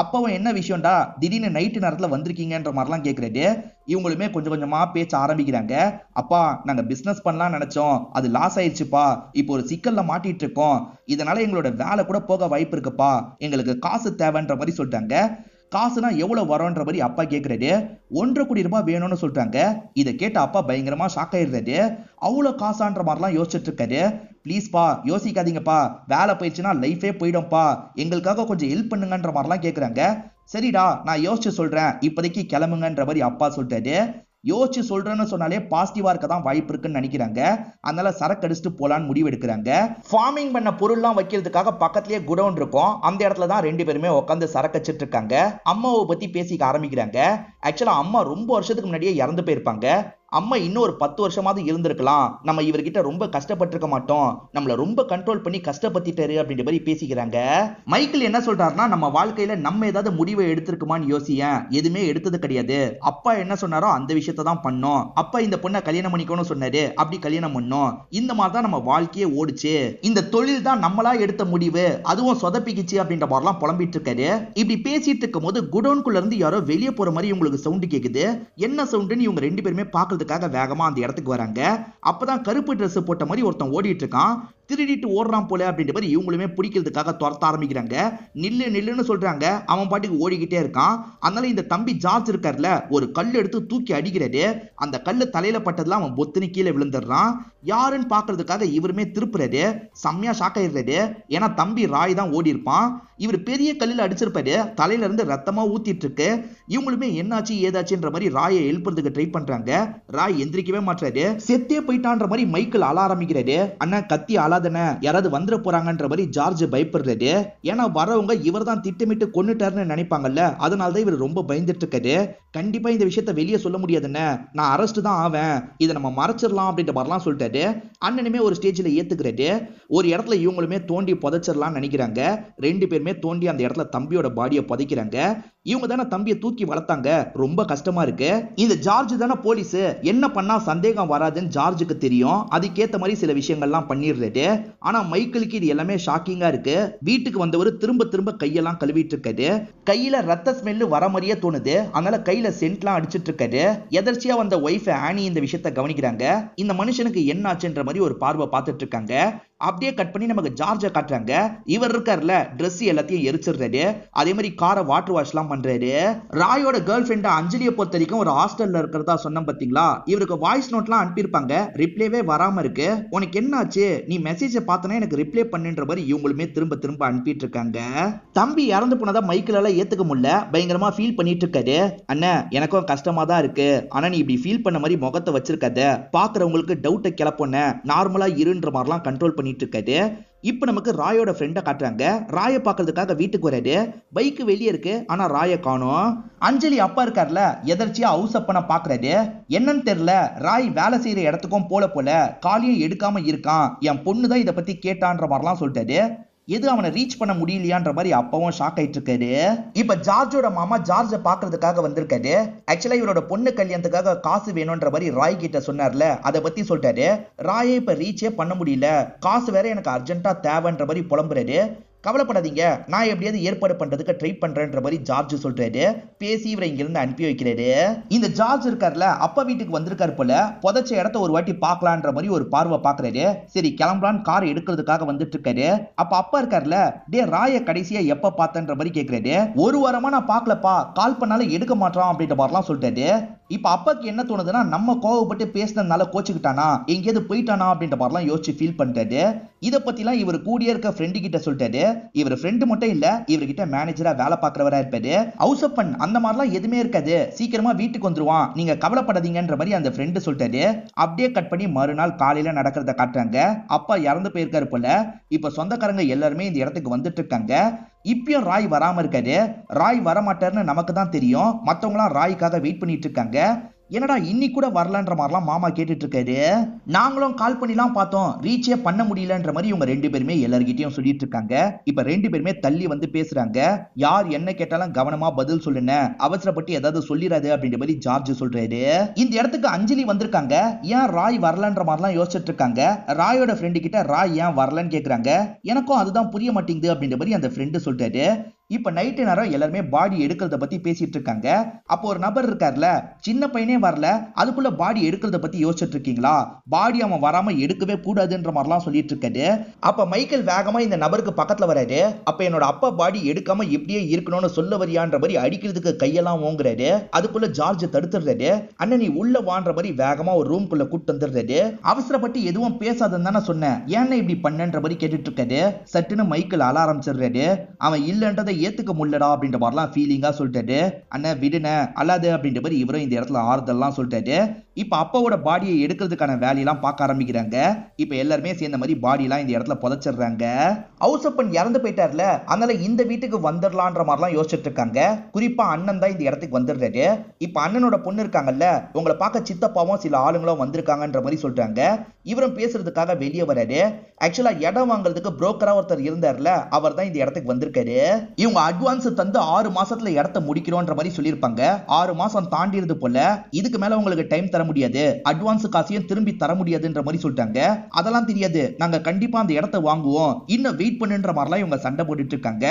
[SPEAKER 1] அப்பாவும் என்ன விஷயம்டா திடீர்னு நைட்டு நேரத்துல வந்திருக்கீங்கன்ற மாதிரிலாம் கேக்குறாரு. இவங்களுமே கொஞ்சம் கொஞ்சமா பேச ஆரம்பிக்கிறாங்க. அப்பா நாங்க பிசினஸ் பண்ணலாம் நினைச்சோம், அது லாஸ் ஆயிடுச்சுப்பா, இப்போ ஒரு சிக்கல்ல மாட்டிட்டு இருக்கோம், இதனால எங்களோட வேலை கூட போக வாய்ப்பு இருக்குப்பா, எங்களுக்கு காசு தேவைன்ற மாதிரி சொல்லிட்டாங்க. காசுனா எவ்வளவு வரும்ன்ற மாதிரி அப்பா கேட்கிறாரு. 1.5 கோடி ரூபாய் வேணும்னு சொல்றாங்க. இதை கேட்ட அப்பா பயங்கரமா ஷாக் ஆயிடுறாரு. அவ்வளவு காசான்ற மாதிரிலாம் யோசிச்சுட்டு இருக்காரு. ப்ளீஸ்பா யோசிக்காதீங்கப்பா, வேலை போயிடுச்சுன்னா லைஃபே போயிடும்பா, எங்களுக்காக கொஞ்சம் ஹெல்ப் பண்ணுங்கன்ற மாதிரிலாம் கேட்குறாங்க. சரிடா நான் யோசிச்சு சொல்றேன், இப்போதைக்கு கிளம்புங்கன்ற மாதிரி அப்பா சொல்லிட்டாரு. யோசிச்சு சொல்றேன்னு சொன்னாலே பாசிட்டிவா இருக்க தான் வாய்ப்பு இருக்குன்னு நினைக்கிறாங்க. அதனால சரக்கு அடிச்சுட்டு போலான்னு முடிவு எடுக்கிறாங்க. ஃபார்மிங் பண்ண பொருள்லாம் வைக்கிறதுக்காக பக்கத்துலயே குடவுன் இருக்கும். அந்த இடத்துல தான் 2 பேருமே உட்காந்து சரக்கு வச்சிட்டு இருக்காங்க. அம்மாவை பத்தி பேசிக்க ஆரம்பிக்கிறாங்க. ஆக்சுவலா அம்மா ரொம்ப வருஷத்துக்கு முன்னாடியே இறந்து போயிருப்பாங்க. அம்மா இன்னும் ஒரு 10 வருஷமாவது இருந்திருக்கலாம், நம்ம இவர்கிட்ட ரொம்ப கஷ்டப்பட்டிருக்க மாட்டோம், நம்மள ரொம்ப கண்ட்ரோல் பண்ணி கஷ்டப்பத்திட்டாரு அப்படின்ற மாதிரி பேசிக்கிறாங்க. மைக்கேல் என்ன சொல்றாருன்னா, நம்ம வாழ்க்கையில நம்ம ஏதாவது முடிவை எடுத்திருக்குமான்னு யோசியேன், எதுவுமே எடுத்தது கிடையாது, அப்பா என்ன சொன்னாரோ அந்த விஷயத்த தான் பண்ணோம், அப்பா இந்த பொண்ணை கல்யாணம் பண்ணிக்கணும்னு சொன்னாரு, அப்படி கல்யாணம் பண்ணோம், இந்த மாதிரி தான் நம்ம வாழ்க்கையே ஓடுச்சு, இந்த தொழில் தான் நம்மளா எடுத்த முடிவு, அதுவும் சொதப்பிக்கிச்சு அப்படின்ற மாதிரிலாம் புலம்பிட்டு இருக்காரு. இப்படி பேசிட்டு இருக்கும் போது குடோன்குள்ள இருந்து யாரோ வெளியே போற மாதிரி உங்களுக்கு சவுண்ட் கேக்குது. என்ன சவுண்டுன்னு இவங்க 2 பேருமே பாக்குறதுக்காக வேகமா அந்த இடத்துக்கு வராங்க. அப்பதான் கருப்பு Dress போட்ட மாதிரி ஒருத்தன் ஓடிட்டு இருக்கான். திருடிட்டு ஓடுறான் போல அப்படின்ற மாதிரி இவங்களுமே பிடிக்கிறதுக்காக துரத்த ஆரம்பிக்கிறாங்க. நில்லு நில்லுன்னு சொல்றாங்க. அவன் பாட்டுக்கு ஓடிக்கிட்டே இருக்கான். அதனால இந்த தம்பி ஜார்ஜ் இருக்கார்ல, ஒரு கல் எடுத்து தூக்கி அடிக்கிறாரு. அந்த கல்லு தலையில பட்டதுல அவன் பொத்துன்னு கீழே விழுந்துடுறான். யாருன்னு பாக்குறதுக்காக இவருமே திருப்புறாரு. செம்மையா ஷாக் ஆயிடுறாரு. ஏன்னா தம்பி ராய் தான் ஓடி இருப்பான். இவர் பெரிய கல்லில் அடிச்சிருப்பாரு. தலையில இருந்து ரத்தமா ஊத்திட்டு இருக்கு. இவங்களுமே என்னாச்சு ஏதாச்சுன்ற மாதிரி ராயை எழுப்புறதுக்கு ட்ரை பண்றாங்க. ராய் எந்திரிக்கவே மாட்டாரு. செத்தே போயிட்டான்ற மாதிரி மைக்கேல் அழ ஆரம்பிக்கிறாரு. அண்ணா கத்தி அழாதன, யாராவது வந்துட போறாங்கன்ற மாதிரி ஜார்ஜ் பயப்படுறாரு. ஏன்னா வரவங்க இவர் தான் திட்டமிட்டு கொன்னுட்டாருன்னு நினைப்பாங்கல்ல, அதனாலதான் இவர் ரொம்ப பயந்துட்டு இருக்காரு. கண்டிப்பா இந்த விஷயத்த வெளியே சொல்ல முடியாதுன்னு, நான் அரெஸ்ட் தான் ஆவேன், இதை நம்ம மறைச்சிடலாம் அப்படின்ற மாதிரிலாம் சொல்லிட்டாரு. அண்ணனுமே ஒரு ஸ்டேஜ்ல ஏத்துக்கிறாரு. ஒரு இடத்துல இவங்களுமே தோண்டி புதைச்சிடலாம்னு நினைக்கிறாங்க. 2 பேருமே தோண்டி அந்த இடத்துல தம்பியோட பாடியை புதைக்கிறாங்க. இவங்க தானே தம்பியை தூக்கி வளர்த்தாங்க, ரொம்ப கஷ்டமா இருக்கு. இந்த ஜார்ஜ் தானே போலீஸ், என்ன பண்ணா சந்தேகம் வராதுன்னு ஜார்ஜுக்கு தெரியும். அதுக்கேத்த மாதிரி சில விஷயங்கள்லாம் பண்ணிடுறாரு. ஆனா மைக்கேலுக்கு இது எல்லாமே ஷாக்கிங்கா இருக்கு. வீட்டுக்கு வந்தவர் திரும்ப திரும்ப கையெல்லாம் கழுவிட்டு இருக்காரு. கையில ரத்த ஸ்மெல் வர மாதிரியே தோணுது. அதனால கையில சென்ட்லாம் அடிச்சிட்டு இருக்காரு. எதர்ச்சியா வந்த ஒய்ஃப் ஆனி இந்த விஷயத்தை கவனிக்கிறாங்க. இந்த மனுஷனுக்கு என்ன ஆச்சுன்ற மாதிரி ஒரு பார்வை பார்த்துட்டு இருக்காங்க. அப்படியே கட் பண்ணி நமக்கு ஜார்ஜை காட்டுறாங்க. இவர் இருக்கார்ல, Dress எல்லாத்தையும் எரிச்சிடுறாரு. அதே மாதிரி காரை வாட்டர் வாஷ் எல்லாம் பண்றாரு. ராயோட கேர்ள் ஃபிரெண்ட் அஞ்சலியை பொறுத்த வரைக்கும் ஒரு ஹாஸ்டல்ல இருக்கிறதா சொன்னோம் பாத்தீங்களா, இவருக்கு வாய்ஸ் நோட்லாம் அனுப்பியிருப்பாங்க. ரிப்ளைவே வராம இருக்கு. உனக்கு என்ன ஆச்சு, நீ மெசேஜை பார்த்தனா எனக்கு ரிப்ளை பண்ணுன்ற மாதிரி இவங்களுமே திரும்ப திரும்ப அனுப்பிட்டு இருக்காங்க. தம்பி இறந்து போனதா மைக்கேலால ஏத்துக்க முடியல. பயங்கரமா ஃபீல் பண்ணிட்டு இருக்காரு. அண்ணா எனக்கும் கஷ்டமா தான் இருக்கு, ஆனா நீ இப்படி ஃபீல் பண்ண மாதிரி முகத்தை வச்சிருக்காத, பாக்குறவங்களுக்கு டவுட்டை கிளப்பொன்ன, நார்மலா இருன்ற மாதிரிலாம் கண்ட்ரோல் பண்ணிட்டு இருக்காரு. இப்ப நமக்கு ராயோட ஃப்ரெண்ட காட்டுறாங்க. ராயை பாக்குறதுக்காக வீட்டுக்கு வராரு. பைக் வெளியே இருக்கு, ஆனா ராயை காணோம். அஞ்சலி அப்பா இருக்கார்ல, எதர்ச்சியா ஹவுஸ் அப்பனை பாக்குறாரு. என்னன்னு தெரியல, ராய் வேலை செய்யற இடத்துக்கும் போல காலியும் எடுக்காம இருக்கான், என் பொண்ணு தான் இதை பத்தி கேட்டான்ற மாதிரிலாம் சொல்லிட்டாரு. எது அவனை ரீச் பண்ண முடியலையான்ற மாதிரி அப்பவும் ஷாக் ஆயிட்டு இருக்காரு. இப்ப ஜார்ஜோட மாமா ஜார்ஜை பாக்குறதுக்காக வந்திருக்காரு. ஆக்சுவலா இவரோட பொண்ணு கல்யாணத்துக்காக காசு வேணும்ன்ற மாதிரி ராய் கிட்ட சொன்னார்ல, அதை பத்தி சொல்லிட்டாரு. ராயை இப்ப ரீச்சே பண்ண முடியல, காசு வேற எனக்கு அர்ஜென்ட்டா தேவைன்ற மாதிரி புலம்புறாரு. கவலைப்படாதீங்க, நான் எப்படியாவது ஏற்பாடு பண்றதுக்கு ட்ரை பண்றேன்ற மாதிரி ஜார்ஜ் சொல்றாரு. பேசி இவரை இங்கிருந்து அனுப்பி வைக்கிறாரு. இந்த ஜார்ஜ் இருக்கார்ல, அப்பா வீட்டுக்கு வந்திருக்காரு போல. புதைச்ச இடத்த ஒரு வாட்டி பார்க்கலான்ற மாதிரி ஒரு பார்வை பாக்குறாரு. சரி கிளம்பலான்னு கார் எடுக்கிறதுக்காக வந்துட்டு இருக்காரு. அப்ப அப்பா இருக்கார்ல, டே ராய கடைசியா எப்ப பார்த்தன்ற மாதிரி கேட்கிறாரு. ஒரு வாரமா நான் பாக்கலப்பா, கால் பண்ணாலும் எடுக்க மாட்டான் அப்படின்ற மாதிரிலாம் சொல்லிட்டாரு. இப்ப அப்பாக்கு என்ன தோணுதுன்னா, நம்ம கோவப்பட்டு பேசினதுனால கோச்சுக்கிட்டானா, எங்கேயாவது போயிட்டானா அப்படின்ற மாதிரிலாம் யோசிச்சு ஃபீல் பண்றாரு. இதை பத்திலாம் இவர் கூடிய இருக்க ஃப்ரெண்டு கிட்ட சொல்லிட்டாரு. இவர் ஃப்ரெண்டு மட்டும் இல்ல, இவர்கிட்ட மேனேஜரா வேலை பார்க்கறவரா இருப்பாரு. ஹவுசப்பன் அந்த மாதிரிலாம் எதுவுமே இருக்காது, சீக்கிரமா வீட்டுக்கு வந்துருவான், நீங்க கவலைப்படாதீங்கன்ற மாதிரி அந்த ஃப்ரெண்டு சொல்லிட்டாரு. அப்படியே கட் பண்ணி மறுநாள் காலையில நடக்கிறத காட்டுறாங்க. அப்பா இறந்து போயிருக்காரு போல. இப்ப சொந்தக்காரங்க எல்லாருமே இந்த இடத்துக்கு வந்துட்டு இருக்காங்க. இப்பயும் ராய் வராம இருக்காரு. ராய் வரமாட்டாருன்னு நமக்கு தான் தெரியும். மத்தவங்களாம் ராய்க்காக வெயிட் பண்ணிட்டு இருக்காங்க. என்னடா இன்னி கூட வரலன்ற மாதிரிலாம் மாமா கேட்டுட்டு இருக்காரு. நாங்களும் கால் பண்ணிலாம் பார்த்தோம், ரீச்சே பண்ண முடியலன்ற மாதிரி இவங்க ரெண்டு பேருமே எல்லார்கிட்டயும் சொல்லிட்டு இருக்காங்க. இப்ப ரெண்டு பேருமே தள்ளி வந்து பேசுறாங்க. யார் என்ன கேட்டாலும் கவனமா பதில் சொல்லுங்க, அவசரப்பட்டு ஏதாவது சொல்லிடாது அப்படின்ற மாதிரி ஜார்ஜ் சொல்றாரு. இந்த இடத்துக்கு அஞ்சலி வந்திருக்காங்க. ஏன் ராய் வரலன்ற மாதிரிலாம் யோசிச்சுட்டு இருக்காங்க. ராயோட ஃப்ரெண்டு கிட்ட ராய் ஏன் வரலன்னு கேக்குறாங்க. எனக்கும் அதுதான் புரிய மாட்டேங்குது அப்படின்ற மாதிரி அந்த ஃப்ரெண்டு சொல்றாரு. இப்ப நைட்டு நேரம் எல்லாருமே பாடி எடுக்கிறத பத்தி பேசிட்டு இருக்காங்க. அப்போ ஒரு நபர் இருக்கார்ல, சின்ன பையனே வரல, அதுக்குள்ள பாடி எடுக்கிறத பத்தி யோசிச்சுட்டு இருக்கீங்களா? பாடி அவன் வராம எடுக்கவே கூடாதுன்ற மாதிரிலாம் சொல்லிட்டு இருக்காரு. அப்ப மைக்கேல் வேகமா இந்த நபருக்கு பக்கத்துல வராரு. அப்ப என்னோட அப்பா பாடி எடுக்காம எப்படியே இருக்கணும்னு சொல்ல வரியான்ற மாதிரி அடிக்கிறதுக்கு கையெல்லாம் ஓங்குறாரு. அதுக்குள்ள ஜார்ஜ் தடுத்துடுறாரு. அண்ணன் நீ உள்ள வான்ற மாதிரி வேகமா ஒரு ரூம்குள்ள கூட்டு வந்துடுறாரு. அவசரப்பட்டு எதுவும் பேசாதன்னு தானே சொன்னேன், ஏன்னா இப்படி பண்ணன்ற மாதிரி கேட்டுட்டு இருக்காரு. சட்டுன்னு மைக்கேல் அழ ஆரம்பிச்சிடுறாரு. அவன் இல்லன்றதை ஏத்துக்க முடியலடா அப்படின்ற மாதிரிலாம் ஃபீலிங்கா சொல்லிட்டாரு. அண்ணன் விடுன அல்லாது அப்படின்ற மாதிரி இவரும் இந்த இடத்துல ஆறுதல்லாம் சொல்லிட்டாரு. இப்ப அப்பாவோட பாடியை எடுக்கிறதுக்கான வேலையெல்லாம் பார்க்க ஆரம்பிக்கிறாங்க. இப்ப எல்லாருமே சேர்ந்த மாதிரி பாடி எல்லாம் இந்த இடத்துல புதைச்சிடுறாங்க. ஹவுசப்பன் இறந்து போயிட்டார்ல, அதனால இந்த வீட்டுக்கு வந்துடலான்ற மாதிரிலாம் யோசிச்சுட்டு இருக்காங்க. குறிப்பா அண்ணன் தான் இந்த இடத்துக்கு வந்துடுறாரு. இப்ப அண்ணனோட பொண்ணு இருக்காங்கல்ல, உங்களை பார்க்க சித்தப்பாவும் சில ஆளுங்களும் வந்திருக்காங்கன்ற மாதிரி சொல்றாங்க. இவரும் பேசுறதுக்காக வெளியே வராரு. ஆக்சுவலா இடம் வாங்குறதுக்கு புரோக்கரா ஒருத்தர் இருந்தார்ல, அவர் தான் இந்த இடத்துக்கு வந்திருக்காரு. இவங்க அட்வான்ஸ் தந்து 6 மாசத்துல இடத்த முடிக்கிறோன்ற மாதிரி சொல்லியிருப்பாங்க. 6 மாசம் தாண்டியது போல, இதுக்கு மேல உங்களுக்கு டைம் தர முடியாது, அட்வான்ஸ் காசையும் திரும்பி தர முடியாதுன்ற மாதிரி சொல்லிட்டாங்க. அதெல்லாம் தெரியாது, நாங்க கண்டிப்பா அந்த இடத்தை வாங்குவோம், இன்னும் வெயிட் பண்ணுன்ற மாதிரிலாம் இவங்க சண்டை போட்டுட்டு இருக்காங்க.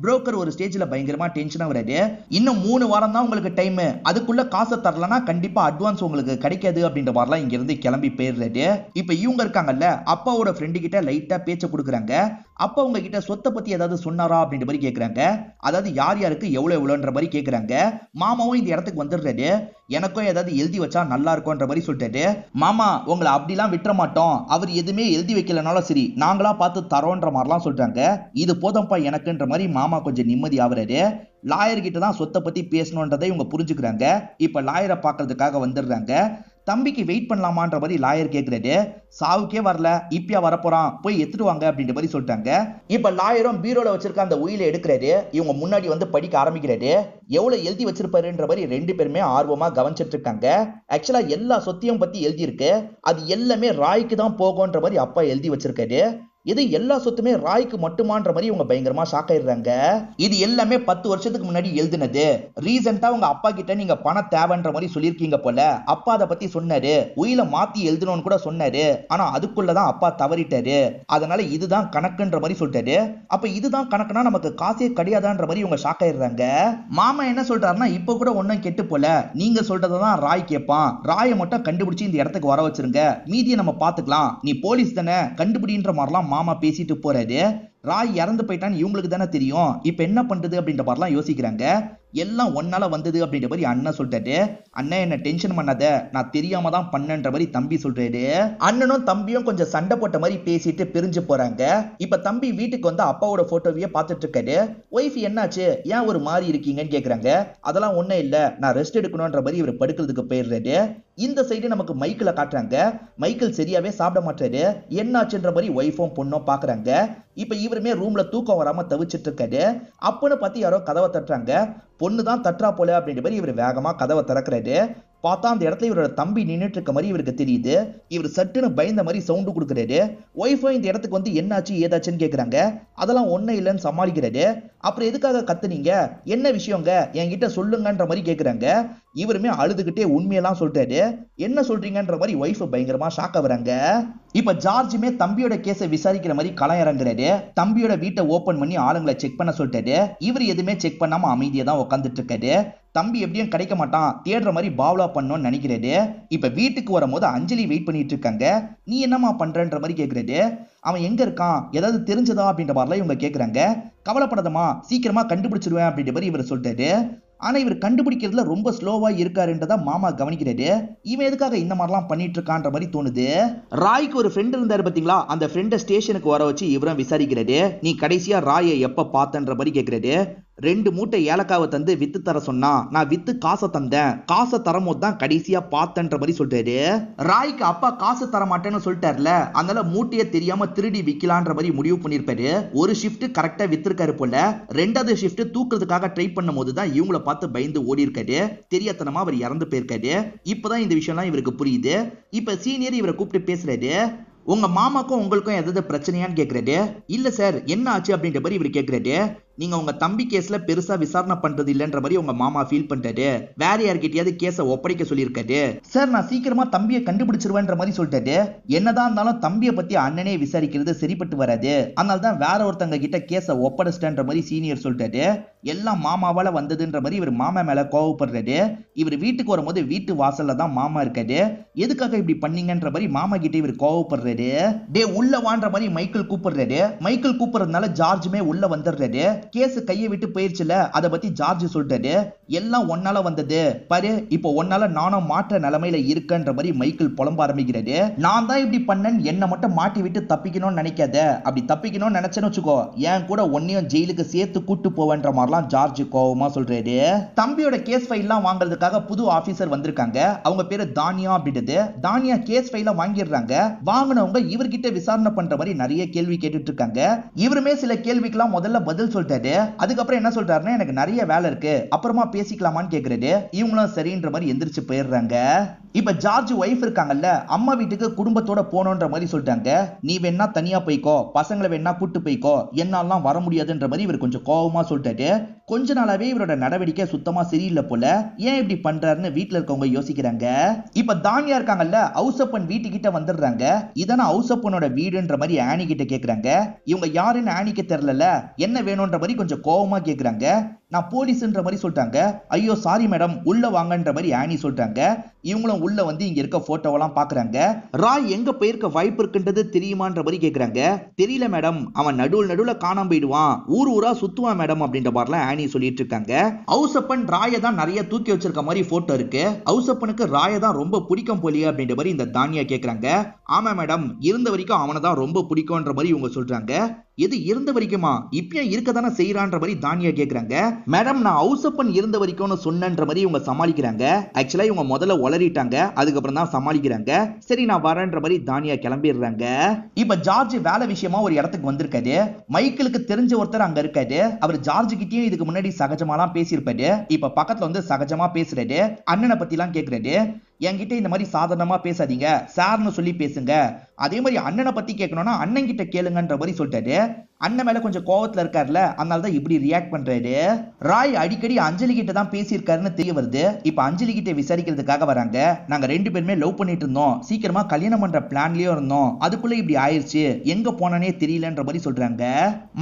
[SPEAKER 1] புரோக்கர் ஒரு ஸ்டேஜ்ல பயங்கரமா டென்ஷனா வராது. இன்னும் 3 வாரம் தான் உங்களுக்கு டைம், அதுக்குள்ள காசை தரலனா கண்டிப்பா அட்வான்ஸ் உங்களுக்கு கிடைக்காது அப்படின்ற மாதிரிலாம் இங்க இருந்து கிளம்பி போயிடுறாரு. இப்ப இவங்க இருக்காங்கல்ல, அப்பாவோட ஃப்ரெண்டு கிட்ட லைட்டா பேச்ச கொடுக்குறாங்க. அப்பா உங்ககிட்ட சொத்தை பத்தி ஏதாவது சொன்னாரா அப்படின்ற மாதிரி கேக்குறாங்க. அதாவது யார் யாருக்கு எவ்வளவு எவ்வளவுன்ற மாதிரி கேக்குறாங்க. மாமாவும் இந்த இடத்துக்கு வந்துடுறாரு. எனக்கும் ஏதாவது எழுதி வச்சா நல்லா இருக்கும்ன்ற மாதிரி சொல்லிட்டாரு. மாமா உங்களை அப்படிலாம் விட்டுற மாட்டோம், அவர் எதுவுமே எழுதி வைக்கலனாலும் சரி நாங்களா பார்த்து தரோன்ற மாதிரிலாம் சொல்றாங்க. இது போதம்பா எனக்குன்ற மாதிரி மாமா கொஞ்சம் நிம்மதி ஆகுறாரு. லாயர் கிட்ட தான் சொத்தை பத்தி பேசணுன்றதை இவங்க புரிஞ்சுக்கிறாங்க. இப்ப லாயரை பார்க்கறதுக்காக வந்துடுறாங்க. தம்பிக்கு வெயிட் பண்ணலாமான்ற மாதிரி லாயர் கேட்கிறாரு. சாவுக்கே வரல, இப்பயா வரப்போறான், போய் எடுத்துட்டு வாங்க அப்படின்ற மாதிரி சொல்லிட்டாங்க. இப்ப லாயரும் பீரோல வச்சிருக்க அந்த உயிலை எடுக்கிறாரு. இவங்க முன்னாடி வந்து படிக்க ஆரம்பிக்கிறாரு. எவ்வளவு எழுதி வச்சிருப்பாருன்ற மாதிரி ரெண்டு பேருமே ஆர்வமா கவனிச்சிட்டு இருக்காங்க. ஆக்சுவலா எல்லா சொத்தையும் பத்தி எழுதி இருக்கு. அது எல்லாமே ராய்க்கு தான் போகும்ன்ற மாதிரி அப்பா எழுதி வச்சிருக்காரு. இது எல்லா சொத்துமே ராய்க்கு மட்டுமான்ற மாதிரி இவங்க பயங்கரமா ஷாக் ஆயிடுறாங்க. இது எல்லாமே 10 வருஷத்துக்கு முன்னாடி எழுதுனது. ரீசெண்டா உங்க அப்பா கிட்ட நீங்க பணம் தேவைன்ற மாதிரி சொல்லியிருக்கீங்க போல. அப்பா அதை பத்தி சொன்னாரு, உயில மாத்தி எழுதணும்னு கூட சொன்னாரு. ஆனா அதுக்குள்ளதான் அப்பா தவறிட்டாரு, அதனால இதுதான் கணக்குன்ற மாதிரி சொல்லிட்டாரு. அப்ப இதுதான் கணக்குனா நமக்கு காசே கிடையாதான்ற மாதிரி இவங்க ஷாக் ஆயிடுறாங்க. மாமா என்ன சொல்றாருன்னா, இப்ப கூட ஒன்னும் கெட்டு போல, நீங்க சொல்றதான் ராய் கேட்பான், ராயை மட்டும் கண்டுபிடிச்சு இந்த இடத்துக்கு வர வச்சிருங்க, மீதியை நம்ம பாத்துக்கலாம், நீ போலீஸ் தானே கண்டுபிடின்ற மாதிரிலாம் மாமா பேசிட்டு போறாரு. ராய் இறந்து போயிட்டான்னு இவங்களுக்கு தானே தெரியும், இப்ப என்ன பண்றது அப்படின்ற மாதிரிலாம் யோசிக்கிறாங்க. எல்லாம் ஒன்னால வந்தது அப்படின்ற மாதிரி அண்ணன் சொல்லிட்டாரு. அண்ணன் என்ன டென்ஷன் பண்ணாத, நான் தெரியாம தான் பண்ணன்ற மாதிரி தம்பி சொல்றாரு. அண்ணனும் தம்பியும் கொஞ்சம் சண்டை போட்ட மாதிரி பேசிட்டு பிரிஞ்சு போறாங்க. இப்ப தம்பி வீட்டுக்கு வந்து அப்பாவோட போட்டோவையே பார்த்துட்டு இருக்காரு. ஒய்ஃப் என்னாச்சு, ஏன் ஒரு மாதிரி இருக்கீங்கன்னு கேக்குறாங்க. அதெல்லாம் ஒண்ணும் இல்ல, நான் ரெஸ்ட் எடுக்கணும்ன்ற மாதிரி இவர் படுக்கிறதுக்கு போயிடுறாரு. இந்த சைடு நமக்கு மைக்கில் காட்டுறாங்க. மைக்கேல் சரியாவே சாப்பிட மாட்டாரு. என்னாச்சுன்ற மாதிரி ஒய்ஃபும் பொண்ணும் பாக்குறாங்க. இப்ப இவருமே ரூம்ல தூக்கம் வராம தவிச்சிட்டு இருக்காரு. அப்பன்னு பார்த்து யாரோ கதவை தட்டுறாங்க. பொண்ணுதான் தட்டுறா போல அப்படின்ற மாதிரி இவர் வேகமா கதவை திறக்கிறாரு. பார்த்தா அந்த இடத்துல இவரோட தம்பி நின்றுட்டு இருக்க மாதிரி இவருக்கு தெரியுது. இவர் சட்டுன்னு பயந்த மாதிரி சவுண்டு கொடுக்குறாரு. ஒய்ஃபும் இந்த இடத்துக்கு வந்து என்னாச்சு ஏதாச்சுன்னு கேட்குறாங்க. அதெல்லாம் ஒன்றும் இல்லைன்னு சமாளிக்கிறாரு. அப்புறம் எதுக்காக கத்துனீங்க, என்ன விஷயங்க, என்கிட்ட சொல்லுங்கன்ற மாதிரி கேட்குறாங்க. இவருமே அழுதுகிட்டே உண்மையெல்லாம் சொல்றாரு. என்ன சொல்றீங்கன்ற மாதிரி ஒய்ஃப் பயங்கரமா ஷாக் ஆகுறாங்க. இப்ப ஜார்ஜுமே தம்பியோட கேஸை விசாரிக்கிற மாதிரி களம் இறங்குறாரு. தம்பியோட வீட்டை ஓபன் பண்ணி ஆளுங்களை செக் பண்ண சொல்லிட்டாரு. இவர் எதுவுமே செக் பண்ணாம அமைதியா தான் உட்காந்துட்டு இருக்காரு. தம்பி எப்படியும் கிடைக்க மாட்டான், தேடுற மாதிரி பாவலா பண்ணணும்னு நினைக்கிறாரு. இப்ப வீட்டுக்கு வரும்போது அஞ்சலி வெயிட் பண்ணிட்டு இருக்காங்க. நீ என்னமா பண்றன்ற மாதிரி கேட்கறாரு. அவன் எங்க இருக்கான், ஏதாவது தெரிஞ்சதா அப்படின்ற மாதிரிலாம் இவங்க கேட்கறாங்க. கவலைப்படாதமா, சீக்கிரமா கண்டுபிடிச்சிருவேன் அப்படின்ற மாதிரி இவர் சொல்லிட்டாரு. ஆனா இவர் கண்டுபிடிக்கிறதுல ரொம்ப ஸ்லோவா இருக்காருன்றத மாமா கவனிக்கிறாரு. இவன் எதுக்காக இந்த மாதிரிலாம் பண்ணிட்டு இருக்கான்ற மாதிரி தோணுது. ராய்க்கு ஒரு ஃப்ரெண்ட் இருந்தாரு பாத்தீங்களா, அந்த ஃப்ரெண்ட ஸ்டேஷனுக்கு வர வச்சு இவரும் விசாரிக்கிறாரு. நீ கடைசியா ராயை எப்ப பார்த்தன்ற மாதிரி கேட்கிறாரு. 2 மூட்டை ஏலக்காவை தந்து வித்து தர சொன்னா, நான் வித்து காசை தந்தேன், காசை தரமோது தான் கடைசியா பார்த்தன்ற மாதிரி சொல்றாரு. ராய்க்கு அப்பா காசு தர மாட்டேன்னு சொல்லிட்டாருல, அதனால மூட்டையை தெரியாம திருடி விக்கலான்ற மாதிரி முடிவு பண்ணிருப்பாரு. ஒரு ஷிஃப்ட் கரெக்டா வித்திருக்காரு போல. 2வது ஷிஃப்ட் தூக்குறதுக்காக ட்ரை பண்ணும் போதுதான் இவங்கள பார்த்து பயந்து ஓடி இருக்காரு. தெரியாதனமா அவர் இறந்து போயிருக்காரு. இப்பதான் இந்த விஷயம்லாம் இவருக்கு புரியுது. இப்ப சீனியர் இவரை கூப்பிட்டு பேசுறாரு. உங்க மாமாக்கும் உங்களுக்கும் ஏதாவது பிரச்சனையான்னு கேட்கிறாரு. இல்ல சார், என்ன ஆச்சு அப்படின்ற மாதிரி இவர் கேட்கிறாரு. நீங்க உங்க தம்பி கேஸ்ல பெருசா விசாரணை பண்றது இல்லன்ற மாதிரி உங்க மாமா ஃபீல் பண்றாரு. வேற யார்கிட்டயாவது கேஸை ஒப்படைக்க சொல்லியிருக்காரு. சார், நான் சீக்கிரமா தம்பியை கண்டுபிடிச்சிருவேன்ற மாதிரி சொல்லிட்டாரு. என்னதான் இருந்தாலும் தம்பியை பத்தி அண்ணனே விசாரிக்கிறது சரிப்பட்டு வராது, அதனால தான் வேற ஒருத்தங்க கிட்ட கேஸை ஒப்படைச்சிட்டன்ற மாதிரி சீனியர் சொல்லிட்டாரு. எல்லாம் மாமாவால வந்ததுன்ற மாதிரி இவர் மாமா மேல கோவப்படுறாரு. இவர் வீட்டுக்கு வரும்போது வீட்டு வாசல்ல தான் மாமா இருக்காரு. எதுக்காக இப்படி பண்ணீங்கன்ற மாதிரி மாமா கிட்ட இவர் கோவப்படுறாரு. டே உள்ள வான்ற மாதிரி மைக்கேல் கூப்பிடுறாரு. மைக்கேல் கூப்பிடுறதுனால ஜார்ஜுமே உள்ள வந்துடுறாரு. கேஸ் கையை விட்டு போயிருச்சுல, அதை பத்தி ஜார்ஜ் சொல்லிட்டாரு. எல்லாம் ஒன்னால வந்தது பாரு, இப்போ ஒன்னால நானும் மாற்ற நிலைமையில இருக்கன்ற மாதிரி மைக்கேல் புலம்ப ஆரம்பிக்கிறாரு. நான் தான் இப்படி பண்ணேன், என்ன மட்டும் மாட்டி விட்டு தப்பிக்கணும்னு நினைக்காத. அப்படி தப்பிக்கணும்னு நினைச்சேன்னு வச்சுக்கோ, என் கூட ஒன்னையும் ஜெயிலுக்கு சேர்த்து கூட்டு போவேன்ற மாதிரிலாம் ஜார்ஜ் கோவமா சொல்றாரு. தம்பியோட கேஸ் ஃபைல்லாம் வாங்குறதுக்காக புது ஆபீசர் வந்திருக்காங்க. அவங்க பேரு தானியா அப்படின்றது. தானியா கேஸ் ஃபைல வாங்கிடுறாங்க. வாங்கினவங்க இவர்கிட்ட விசாரணை பண்ற மாதிரி நிறைய கேள்வி கேட்டுட்டு இருக்காங்க. இவருமே சில கேள்விக்கெல்லாம் முதல்ல பதில் சொல்லிட்டாரு. அதுக்கப்புறம் என்ன சொல்றாருன்னா, எனக்கு நிறைய வேலை இருக்கு, அப்புறமா பேசிக்கலாமான்னு கேக்குறாரு. இவங்களும் சரின்ற மாதிரி எந்திரிச்சு போயிடுறாங்க. இப்ப ஜார்ஜ் ஒய்ஃப் இருக்காங்கல்ல, அம்மா வீட்டுக்கு குடும்பத்தோட போனோன்ற மாதிரி சொல்லிட்டாங்க. நீ வேணா தனியா போய்க்கோ, பசங்களை வேணா கூட்டு போய்க்கோ, என்னாலாம் வர முடியாதுன்ற மாதிரி இவர் கொஞ்சம் கோவமா சொல்லிட்டாரு. கொஞ்ச நாளாவே இவரோட நடவடிக்கை சுத்தமா சரியில்லை போல. ஏன் இப்படி பண்றாருன்னு வீட்டுல இருக்கவங்க யோசிக்கிறாங்க. இப்ப தானியா இருக்காங்கல்ல, ஹவுசப்பன் வீட்டுக்கிட்ட வந்துடுறாங்க. இதான ஹவுசப்பனோட வீடுன்ற மாதிரி ஆனி கிட்ட கேக்குறாங்க. இவங்க யாருன்னு ஆனிக்கு தெரியல, என்ன வேணும்ன்ற மாதிரி கொஞ்சம் கோவமா கேக்குறாங்க. நான் போலீஸ்ன்ற மாதிரி சொல்லிட்டாங்க. ஐயோ சாரி மேடம், உள்ள வாங்கன்ற மாதிரி ஆனி சொல்லிட்டாங்க. இவங்களும் உள்ள வந்து இங்க இருக்க போட்டோவெல்லாம் பாக்குறாங்க. ராய் எங்க போயிருக்க வாய்ப்பு இருக்குன்றது தெரியுமான்ற மாதிரி கேக்குறாங்க. தெரியல மேடம், அவன் நடுவுல காணாம போயிடுவான், ஊர் ஊரா சுத்துவான் மேடம் அப்படின்ற மாதிரிலாம் ஆனி சொல்லிட்டு இருக்காங்க. ஹவுசப்பன் ராயை தான் நிறைய தூக்கி வச்சிருக்க மாதிரி போட்டோ இருக்கு. ஹவுசப்பனுக்கு ராயை தான் ரொம்ப பிடிக்கும் போலியே அப்படின்ற மாதிரி இந்த தானியா கேக்குறாங்க. ஆமா மேடம், இருந்த வரைக்கும் அவனை தான் ரொம்ப பிடிக்கும்ன்ற மாதிரி இவங்க சொல்றாங்க. எது இருந்த வரைக்குமா? இப்பயும் இருக்கதானே செய்யறான்ற மாதிரி தானியா கேக்குறாங்க. மேடம், நான் ஹவுசப்பன் இருந்த வரைக்கும்னு சொன்னன்ற மாதிரி இவங்க சமாளிக்கிறாங்க. ஆக்சுவலா இவங்க முதல்ல உளறிட்டாங்க, அதுக்கப்புறம் தான் சமாளிக்கிறாங்க. சரி நான் வரேன்ற மாதிரி தானியா கிளம்பிடுறாங்க. இப்ப ஜார்ஜ் வேலை விஷயமா ஒரு இடத்துக்கு வந்திருக்காரு. மைக்கேலுக்கு தெரிஞ்ச ஒருத்தர் அங்க இருக்காரு. அவர் ஜார்ஜ் கிட்டயும் இதுக்கு முன்னாடி சகஜமாலாம் பேசியிருப்பாரு. இப்ப பக்கத்துல வந்து சகஜமா பேசுறாரு. அண்ணனை பத்தி எல்லாம் கேக்குறாரு. என்கிட்ட இந்த மாதிரி சாதாரணமா பேசாதீங்க, சார்னு சொல்லி பேசுங்க. அதே மாதிரி அண்ணனை பத்தி கேட்கணும்னா அண்ணன் கிட்ட கேளுங்கன்ற மாதிரி சொல்லிட்டாரு. அண்ணன் மேல கொஞ்சம் கோவத்துல இருக்காருல, அதனாலதான் இப்படி ரியாக்ட் பண்றாரு. ராய் அடிக்கடி அஞ்சலி கிட்ட தான் பேசியிருக்காருன்னு தெரிய வருது. இப்ப அஞ்சலி கிட்ட விசாரிக்கிறதுக்காக வராங்க. நாங்க 2 பேருமே லவ் பண்ணிட்டு இருந்தோம், சீக்கிரமா கல்யாணம் பண்ற பிளான்லயும் இருந்தோம், அதுக்குள்ள இப்படி ஆயிடுச்சு, எங்க போனானே தெரியலன்ற மாதிரி சொல்றாங்க.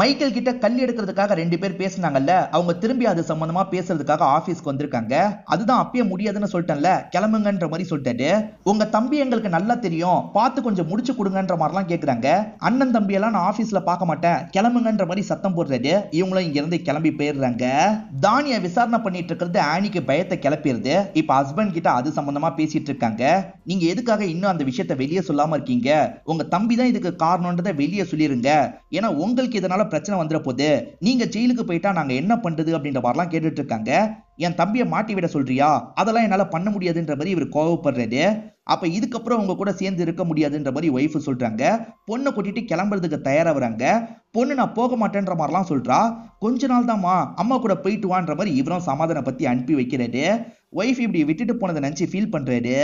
[SPEAKER 1] மைக்கேல் கிட்ட கல் எடுக்கிறதுக்காக 2 பேர் பேசினாங்கல்ல, அவங்க திரும்பி அது சம்பந்தமா பேசுறதுக்காக ஆபீஸ்க்கு வந்திருக்காங்க. அதுதான் அப்பயே முடியாதுன்னு சொல்லிட்டேன்ல, கிளம்புங்கன்ற மாதிரி சொல்லிட்டாரு. உங்க தம்பி எங்களுக்கு நல்லா தெரியும், பார்த்து கொஞ்சம் முடிச்சு கொடுங்கன்ற மாதிரிலாம் கேக்குறாங்க. அண்ணன் தம்பி எல்லாம் நான் ஆபீஸ்ல பார்க்க மாட்டேன், கிளம்புங்கன்ற மாதிரி சத்தம் போடுறாரு. இவங்களும் இங்க இருந்து கிளம்பி போயிடுறாங்க. தானியா விசாரணை பண்ணிட்டு இருக்கிறது ஆனிக்கு பயத்தை கிளப்பிடுது. இப்ப ஹஸ்பண்ட் கிட்ட அது சம்பந்தமா பேசிட்டு இருக்காங்க. நீங்க எதுக்காக இன்னும் அந்த விஷயத்தை வெளியே சொல்லாம இருக்கீங்க? உங்க தம்பி தான் இதுக்கு காரணம்ன்றதை வெளியே சொல்லிருங்க, ஏன்னா உங்களுக்கு இதனால பிரச்சனை வந்துட போகுது. நீங்க ஜெயிலுக்கு போயிட்டா நாங்க என்ன பண்றது அப்படின்ற மாதிரிலாம் கேட்டுட்டு இருக்காங்க. என் தம்பியை மாட்டி விட சொல்றியா? அதெல்லாம் என்னால பண்ண முடியாதுன்ற மாதிரி இவர் கோவப்படுறாரு. அப்ப இதுக்கப்புறம் உங்க கூட சேர்ந்து இருக்க முடியாதுன்ற மாதிரி ஒய்ஃப் சொல்றாங்க. பொண்ணை கூட்டிட்டு கிளம்புறதுக்கு தயாராகிறாங்க. பொண்ணு நான் போக மாட்டேன்ற மாதிரிலாம் சொல்றா. கொஞ்ச நாள் தான்மா, அம்மா கூட போயிட்டு வான்ற மாதிரி இவரும் சமாதானம் பத்தி அனுப்பி வைக்கிறாரு. ஒய்ஃப் இப்படி விட்டுட்டு போனதை நினைச்சு ஃபீல் பண்றாரு.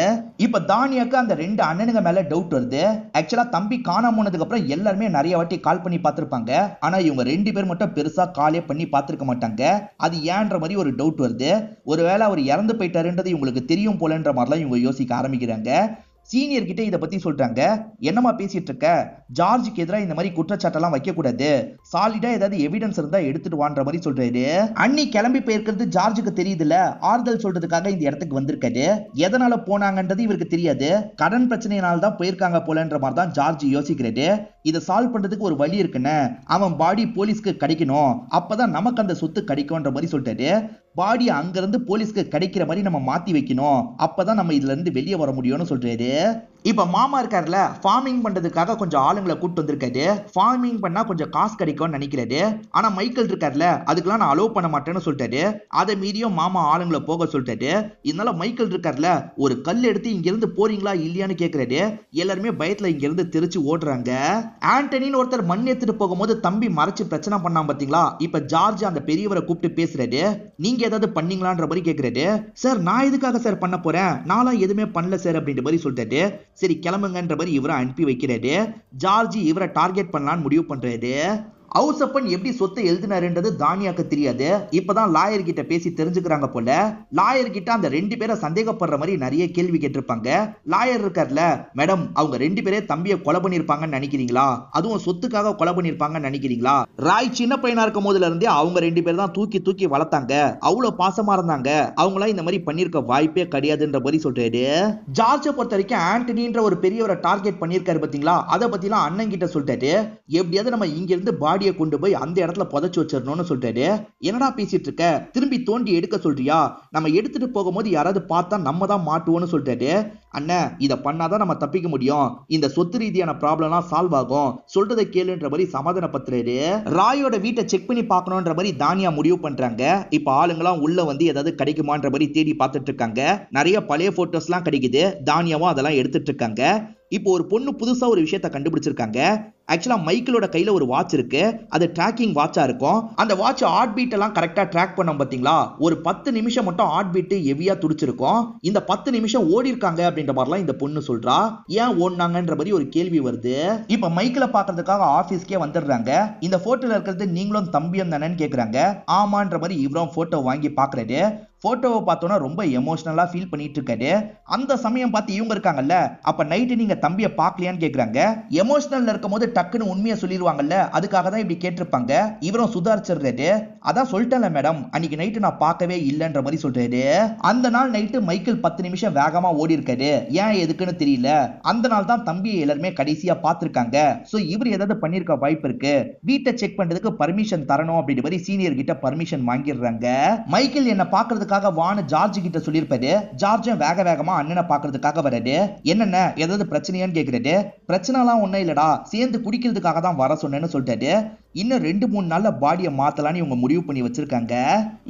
[SPEAKER 1] இப்ப தானியாக்கு அந்த 2 அண்ணனுங்க மேல டவுட் வருது. ஆக்சுவலா தம்பி காணாம போனதுக்கு அப்புறம் எல்லாருமே நிறைய வாட்டி கால் பண்ணி பார்த்திருப்பாங்க. ஆனா இவங்க 2 பேர் மட்டும் பெருசா காலே பண்ணி பார்த்திருக்க மாட்டாங்க. அது ஏன்ற மாதிரி ஒரு டவுட் வருது. ஒருவேளை அவர் இறந்து போயிட்டாருன்றது இவங்களுக்கு தெரியும் போலன்ற மாதிரிலாம் இவங்க யோசிக்க ஆரம்பிக்கிறாங்க. சீனியர் கிட்ட இதை பத்தி சொல்றாங்க. என்னமா பேசிட்டு இருக்க? ஜார்ஜுக்கு எதிராக இந்த மாதிரி குற்றச்சாட்டெல்லாம் வைக்க கூடாது, சாலிடா ஏதாவது எவிடன்ஸ் இருந்தா எடுத்துட்டு வான்ற மாதிரி சொல்றாரு. அண்ணி கிளம்பி போயிருக்கிறது ஜார்ஜுக்கு தெரியுதுல, ஆறுதல் சொல்றதுக்காக இந்த இடத்துக்கு வந்திருக்காரு. எதனால போனாங்கன்றது இவருக்கு தெரியாது, கடன் பிரச்சனையினால தான் போயிருக்காங்க போலன்ற மாதிரி தான் ஜார்ஜ் யோசிக்கிறாரு. இதை சால்வ் பண்றதுக்கு ஒரு வழி இருக்குன்னு, அவன் பாடி போலீஸ்க்கு கிடைக்கணும், அப்பதான் நமக்கு அந்த சொத்து கிடைக்கும்ன்ற மாதிரி சொல்லிட்டாரு. பாடியை அங்கிருந்து போலீஸ்க்கு கிடைக்கிற மாதிரி நம்ம மாத்தி வைக்கணும், அப்பதான் நம்ம இதுல இருந்து வெளியே வர முடியும்னு சொல்றாரு. இப்ப மாமா இருக்காருல, ஃபார்மிங் பண்றதுக்காக கொஞ்சம் ஆளுங்களை கூட்டு வந்திருக்காரு. ஃபார்மிங் பண்ணா கொஞ்சம் காசு கிடைக்கும்னு நினைக்கிறாரு. ஆனா மைக்கேல் இருக்காருல, அதுக்கெல்லாம் நான் அலோவ் பண்ண மாட்டேன்னு சொல்லிட்டாரு. அதை மீறியும் மாமா ஆளுங்களை போக சொல்லிட்டாரு. இதனால மைக்கேல் இருக்காருல, ஒரு கல் எடுத்து இங்க இருந்து போறீங்களா இல்லையான்னு கேக்குறாரு. எல்லாருமே பயத்துல இங்க இருந்து தெரிச்சு ஓடுறாங்க. ஆண்டனின்னு ஒருத்தர் மண் எடுத்துட்டு போகும்போது தம்பி மறைச்சு பிரச்சனை பண்ணாம பாத்தீங்களா, இப்ப ஜார்ஜ் அந்த பெரியவரை கூப்பிட்டு பேசுறாரு. நீங்க ஏதாவது பண்ணீங்களான்ற மாதிரி கேக்குறாரு. சார் நான் எதுக்காக சார் பண்ண போறேன், நான்லாம் எதுவுமே பண்ணல சார் அப்படின்ற மாதிரி சொல்லிட்டாரு. சரி கிளம்புங்கன்ற மாதிரி இவரை அனுப்பி வைக்கிறாரு. ஜார்ஜ் இவரை டார்கெட் பண்ணலான்னு முடிவு பண்றாரு. அவுசப்பன் எப்படி சொத்தை எழுதினாருன்றது தானியாக்கு தெரியாது. இப்பதான் லாயர் கிட்ட பேசி தெரிஞ்சுக்கிறாங்க போல. லாயர் கிட்ட அந்த 2 பேரை சந்தேகப்படுற மாதிரி நிறைய கேள்வி கேட்டிருப்பாங்க. லாயர் இருக்கார்ல, மேடம் அவங்க 2 பேரே தம்பியை கொலை பண்ணிருப்பாங்கன்னு நினைக்கிறீங்களா, அதுவும் சொத்துக்காக கொலை பண்ணிருப்பாங்கன்னு நினைக்கிறீங்களா, ராய் சின்ன பையனா இருக்கும் போதுல இருந்தே அவங்க 2 பேர் தான் தூக்கி தூக்கி வளர்த்தாங்க, அவ்வளவு பாசமா இருந்தாங்க, அவங்களாம் இந்த மாதிரி பண்ணிருக்க வாய்ப்பே கிடையாதுன்ற மாதிரி சொல்றாரு. ஜார்ஜை பொறுத்த வரைக்கும் ஆண்டனின்ற ஒரு பெரியவரை டார்கெட் பண்ணிருக்காரு பாத்தீங்களா, அதை பத்திலாம் அண்ணன் கிட்ட சொல்லிட்டாரு. எப்படியாவது நம்ம இங்க இருந்து பாடியை கொண்டு போய் அந்த இடத்துல புதைச்சு வச்சிடணும்னு சொல்லிட்டாரு. என்னடா பேசிட்டு இருக்க, திரும்பி தோண்டி எடுக்க சொல்றியா, நம்ம எடுத்துட்டு போகும்போது யாராவது பார்த்தா நம்ம தான் மாட்டுவோம்னு சொல்லிட்டாரு. அண்ணன் இதை பண்ணாதான் நம்ம தப்பிக்க முடியும், இந்த சொத்து ரீதியான ப்ராப்ளம்லாம் சால்வ் ஆகும், சொல்றதை கேளுன்ற மாதிரி சமாதானப்படுத்துறாரு. ராயோட வீட்டை செக் பண்ணி பார்க்கணும்ன்ற மாதிரி தானியா முடிவு பண்றாங்க. இப்ப ஆளுங்களாம் உள்ள வந்து ஏதாவது கிடைக்குமான்ற மாதிரி தேடி பார்த்துட்டு இருக்காங்க. நிறைய பழைய போட்டோஸ்லாம் கிடைக்குது. தானியாவும் அதெல்லாம் எடுத்துட்டு இருக்காங்க. இப்போ ஒரு பொண்ணு புதுசா ஒரு விஷயத்தை கண்டுபிடிச்சிருக்காங்க. ஆக்சுவலா மைக்கேலோட கையில ஒரு வாட்ச் இருக்கு, அது ட்ராக்கிங் வாட்சா இருக்கும். அந்த வாட்ச் ஹார்ட் பீட் எல்லாம் கரெக்டா ட்ராக் பண்ணோம் பாத்தீங்களா, ஒரு 10 நிமிஷம் மட்டும் ஹார்ட் பீட் ஹெவியா துடிச்சிருக்கும். இந்த 10 நிமிஷம் ஓடி இருக்காங்க அப்படின்ற மாதிரிலாம் இந்த பொண்ணு சொல்றா. ஏன் ஓடினாங்கன்ற மாதிரி ஒரு கேள்வி வருது. இப்ப மைக்கேல பாக்குறதுக்காக ஆபீஸ்க்கே வந்துடுறாங்க. இந்த போட்டோல இருக்கிறது நீங்களும் தம்பியும் தானேன்னு கேக்குறாங்க. ஆமான்ற மாதிரி இவரும் போட்டோ வாங்கி பாக்குறாரு. போட்டோவை பார்த்தோன்னா ரொம்ப எமோஷனலா ஃபீல் பண்ணிட்டு இருக்காரு. அந்த சமயம் பார்த்து இவங்க இருக்காங்கல்ல, அப்ப நைட்டு நீங்க தம்பியை பார்க்கலையான்னு கேக்குறாங்க. எமோஷனல்ல இருக்கும் போது டக்குன்னு உண்மையை சொல்லிடுவாங்கல்ல, அதுக்காக தான் இப்படி கேட்டிருப்பாங்க. இவரும் சுதாரிச்சிடுறாரு. அதான் சொல்லிட்டேன்ல மேடம், அன்னைக்கு நைட்டு நான் பார்க்கவே இல்லைன்ற மாதிரி சொல்றாரு. அந்த நாள் நைட்டு மைக்கேல் 10 நிமிஷம் வேகமா ஓடி இருக்காரு. ஏன் எதுக்குன்னு தெரியல. அந்த நாள் தான் தம்பியை எல்லாருமே கடைசியா பார்த்திருக்காங்க. சோ இவர் ஏதாவது பண்ணிருக்க வாய்ப்பு இருக்கு. வீட்டை செக் பண்றதுக்கு பர்மிஷன் தரணும் அப்படின்ற மாதிரி சீனியர் கிட்ட பர்மிஷன் வாங்கிடுறாங்க. மைக்கேல் என்ன பார்க்கறதுக்கு வான்னு ஜார்ஜ் கிட்ட சொல்லிருப்பாரு. ஜார்ஜும் வேக வேகமா அண்ணனை பாக்குறதுக்காக வராரு. என்னென்ன ஏதாவது பிரச்சனையான்னு கேக்குறாரு. பிரச்சனைலாம் ஒண்ணும் இல்லடா, சேர்ந்து குடிக்கிறதுக்காக தான் வர சொன்னேன்னு சொல்லிட்டாரு. இன்னும் 2-3 நாள்ல பாடியை மாத்தலான்னு இவங்க முடிவு பண்ணி வச்சிருக்காங்க.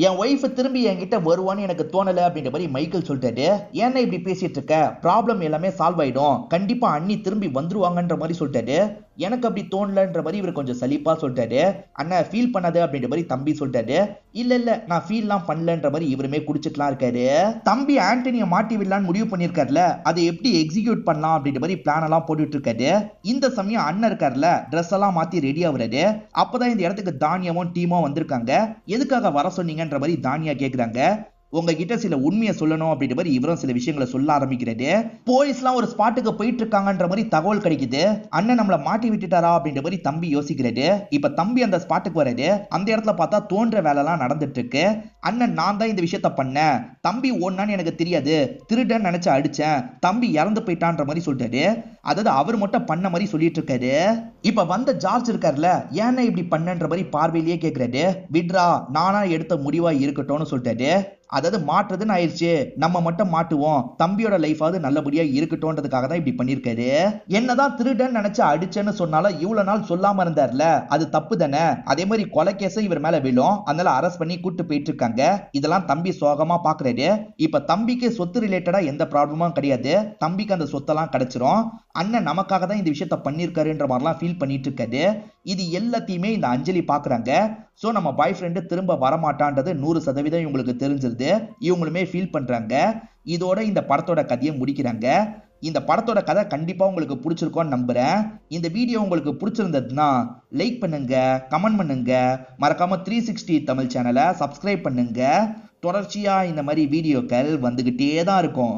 [SPEAKER 1] என் ஒய்ஃப் திரும்பி என்கிட்ட வருவான்னு எனக்கு தோணல அப்படின்ற மாதிரி மைக்கேல் சொல்லிட்டாரு. ஏன்னா இப்படி பேசிட்டு இருக்க, ப்ராப்ளம் எல்லாமே சால்வ் ஆயிடும், கண்டிப்பா அண்ணி திரும்பி வந்துருவாங்கன்ற மாதிரி சொல்லிட்டாரு. எனக்கு அப்படி தோணலன்ற மாதிரி இவர் கொஞ்சம் சலிப்பா சொல்லிட்டாரு. அண்ணா ஃபீல் பண்ணாது அப்படின்ற மாதிரி தம்பி சொல்லிட்டாரு. இல்ல நான் ஃபீல்லாம் பண்ணலன்ற மாதிரி இவருமே குடிச்சிட்டுலாம் இருக்காரு. தம்பி ஆண்டனியை மாட்டி விடலான்னு முடிவு பண்ணிருக்காருல, அதை எப்படி எக்ஸிக்யூட் பண்ணலாம் அப்படின்ற மாதிரி பிளான் எல்லாம் போட்டுட்டு இருக்காரு. இந்த சமயம் அண்ணன் இருக்காருல, ட்ரெஸ் எல்லாம் மாத்தி ரெடி ஆகுறாரு. அப்பதான் இந்த இடத்துக்கு தானியாவும் டீமும் வந்திருக்காங்க. எதுக்காக வர சொன்னீங்கன்ற மாதிரி தானியா கேக்குறாங்க. உங்ககிட்ட சில உண்மையை சொல்லணும் அப்படின்ற மாதிரி இவரும் சில விஷயங்களை சொல்ல ஆரம்பிக்கிறாரு. போலீஸ்லாம் ஒரு ஸ்பாட்டுக்கு போயிட்டு இருக்காங்கன்ற மாதிரி தகவல் கிடைக்குது. அண்ணன் நம்மளை மாட்டி விட்டுட்டாரா அப்படின்ற மாதிரி தம்பி யோசிக்கிறாரு. இப்ப தம்பி அந்த ஸ்பாட்டுக்கு வராரு. அந்த இடத்துல பார்த்தா தோன்ற வேலை எல்லாம் நடந்துட்டு இருக்கு. அண்ணன் நான் தான் இந்த விஷயத்த பண்ணேன், தம்பி ஓடுனான்னு எனக்கு தெரியாது, திருடன் நினைச்சு அடிச்சேன், தம்பி இறந்து போயிட்டான்ற மாதிரி சொல்லிட்டாரு. அதாவது அவர் மட்டும் பண்ண மாதிரி சொல்லிட்டு இருக்காரு. இப்ப வந்த ஜார்ஜ் இருக்காருல, ஏன்னா இப்படி பண்ணன்ற மாதிரி பார்வையிலேயே கேக்குறாரு. விட்ரா, நானா எடுத்த முடிவா இருக்கட்டும்னு சொல்லிட்டாரு. அதாவது மாற்றுறதுன்னு ஆயிடுச்சு, நம்ம மட்டும் மாட்டுவோம், தம்பியோட லைஃபாவது நல்லபடியா இருக்கட்டும்ன்றதுக்காக தான் இப்படி பண்ணிருக்காரு. என்னதான் திருடன் நினைச்சு அடிச்சேன்னு சொன்னாலும் இவ்வளவு நாள் சொல்லாம இருந்தார்ல, அது தப்பு தானே. அதே மாதிரி கொலை கேஸும் இவர் மேல விழும், அதனால அரெஸ்ட் பண்ணி கூட்டு போயிட்டு இருக்காங்க. இதெல்லாம் தம்பி சோகமா பாக்குறாரு. இப்ப தம்பிக்கு சொத்து ரிலேட்டடா எந்த ப்ராப்ளமும் கிடையாது, தம்பிக்கு அந்த சொத்தெல்லாம் கிடைச்சிரும். அண்ணன் நமக்காக தான் இந்த விஷயத்த பண்ணிருக்காருன்ற மாதிரிலாம் ஃபீல் பண்ணிட்டு இருக்காரு. இது எல்லாத்தையுமே இந்த அஞ்சலி பாக்குறாங்க. சோ நம்ம பாய் ஃப்ரெண்டு திரும்ப வரமாட்டான்றது 100% இவங்களுக்கு தெரிஞ்சிருது. இவங்களுமே ஃபீல் பண்றாங்க. இதோட இந்த படத்தோட கதையை முடிக்கிறாங்க. இந்த படத்தோட கதை கண்டிப்பா உங்களுக்கு பிடிச்சிருக்கும்னு நம்புறேன். இந்த வீடியோ உங்களுக்கு பிடிச்சிருந்ததுன்னா லைக் பண்ணுங்க, கமெண்ட் பண்ணுங்க, மறக்காம 360 தமிழ் சேனலை சப்ஸ்கிரைப் பண்ணுங்க. தொடர்ச்சியா இந்த மாதிரி வீடியோக்கள் வந்துகிட்டே தான் இருக்கும்.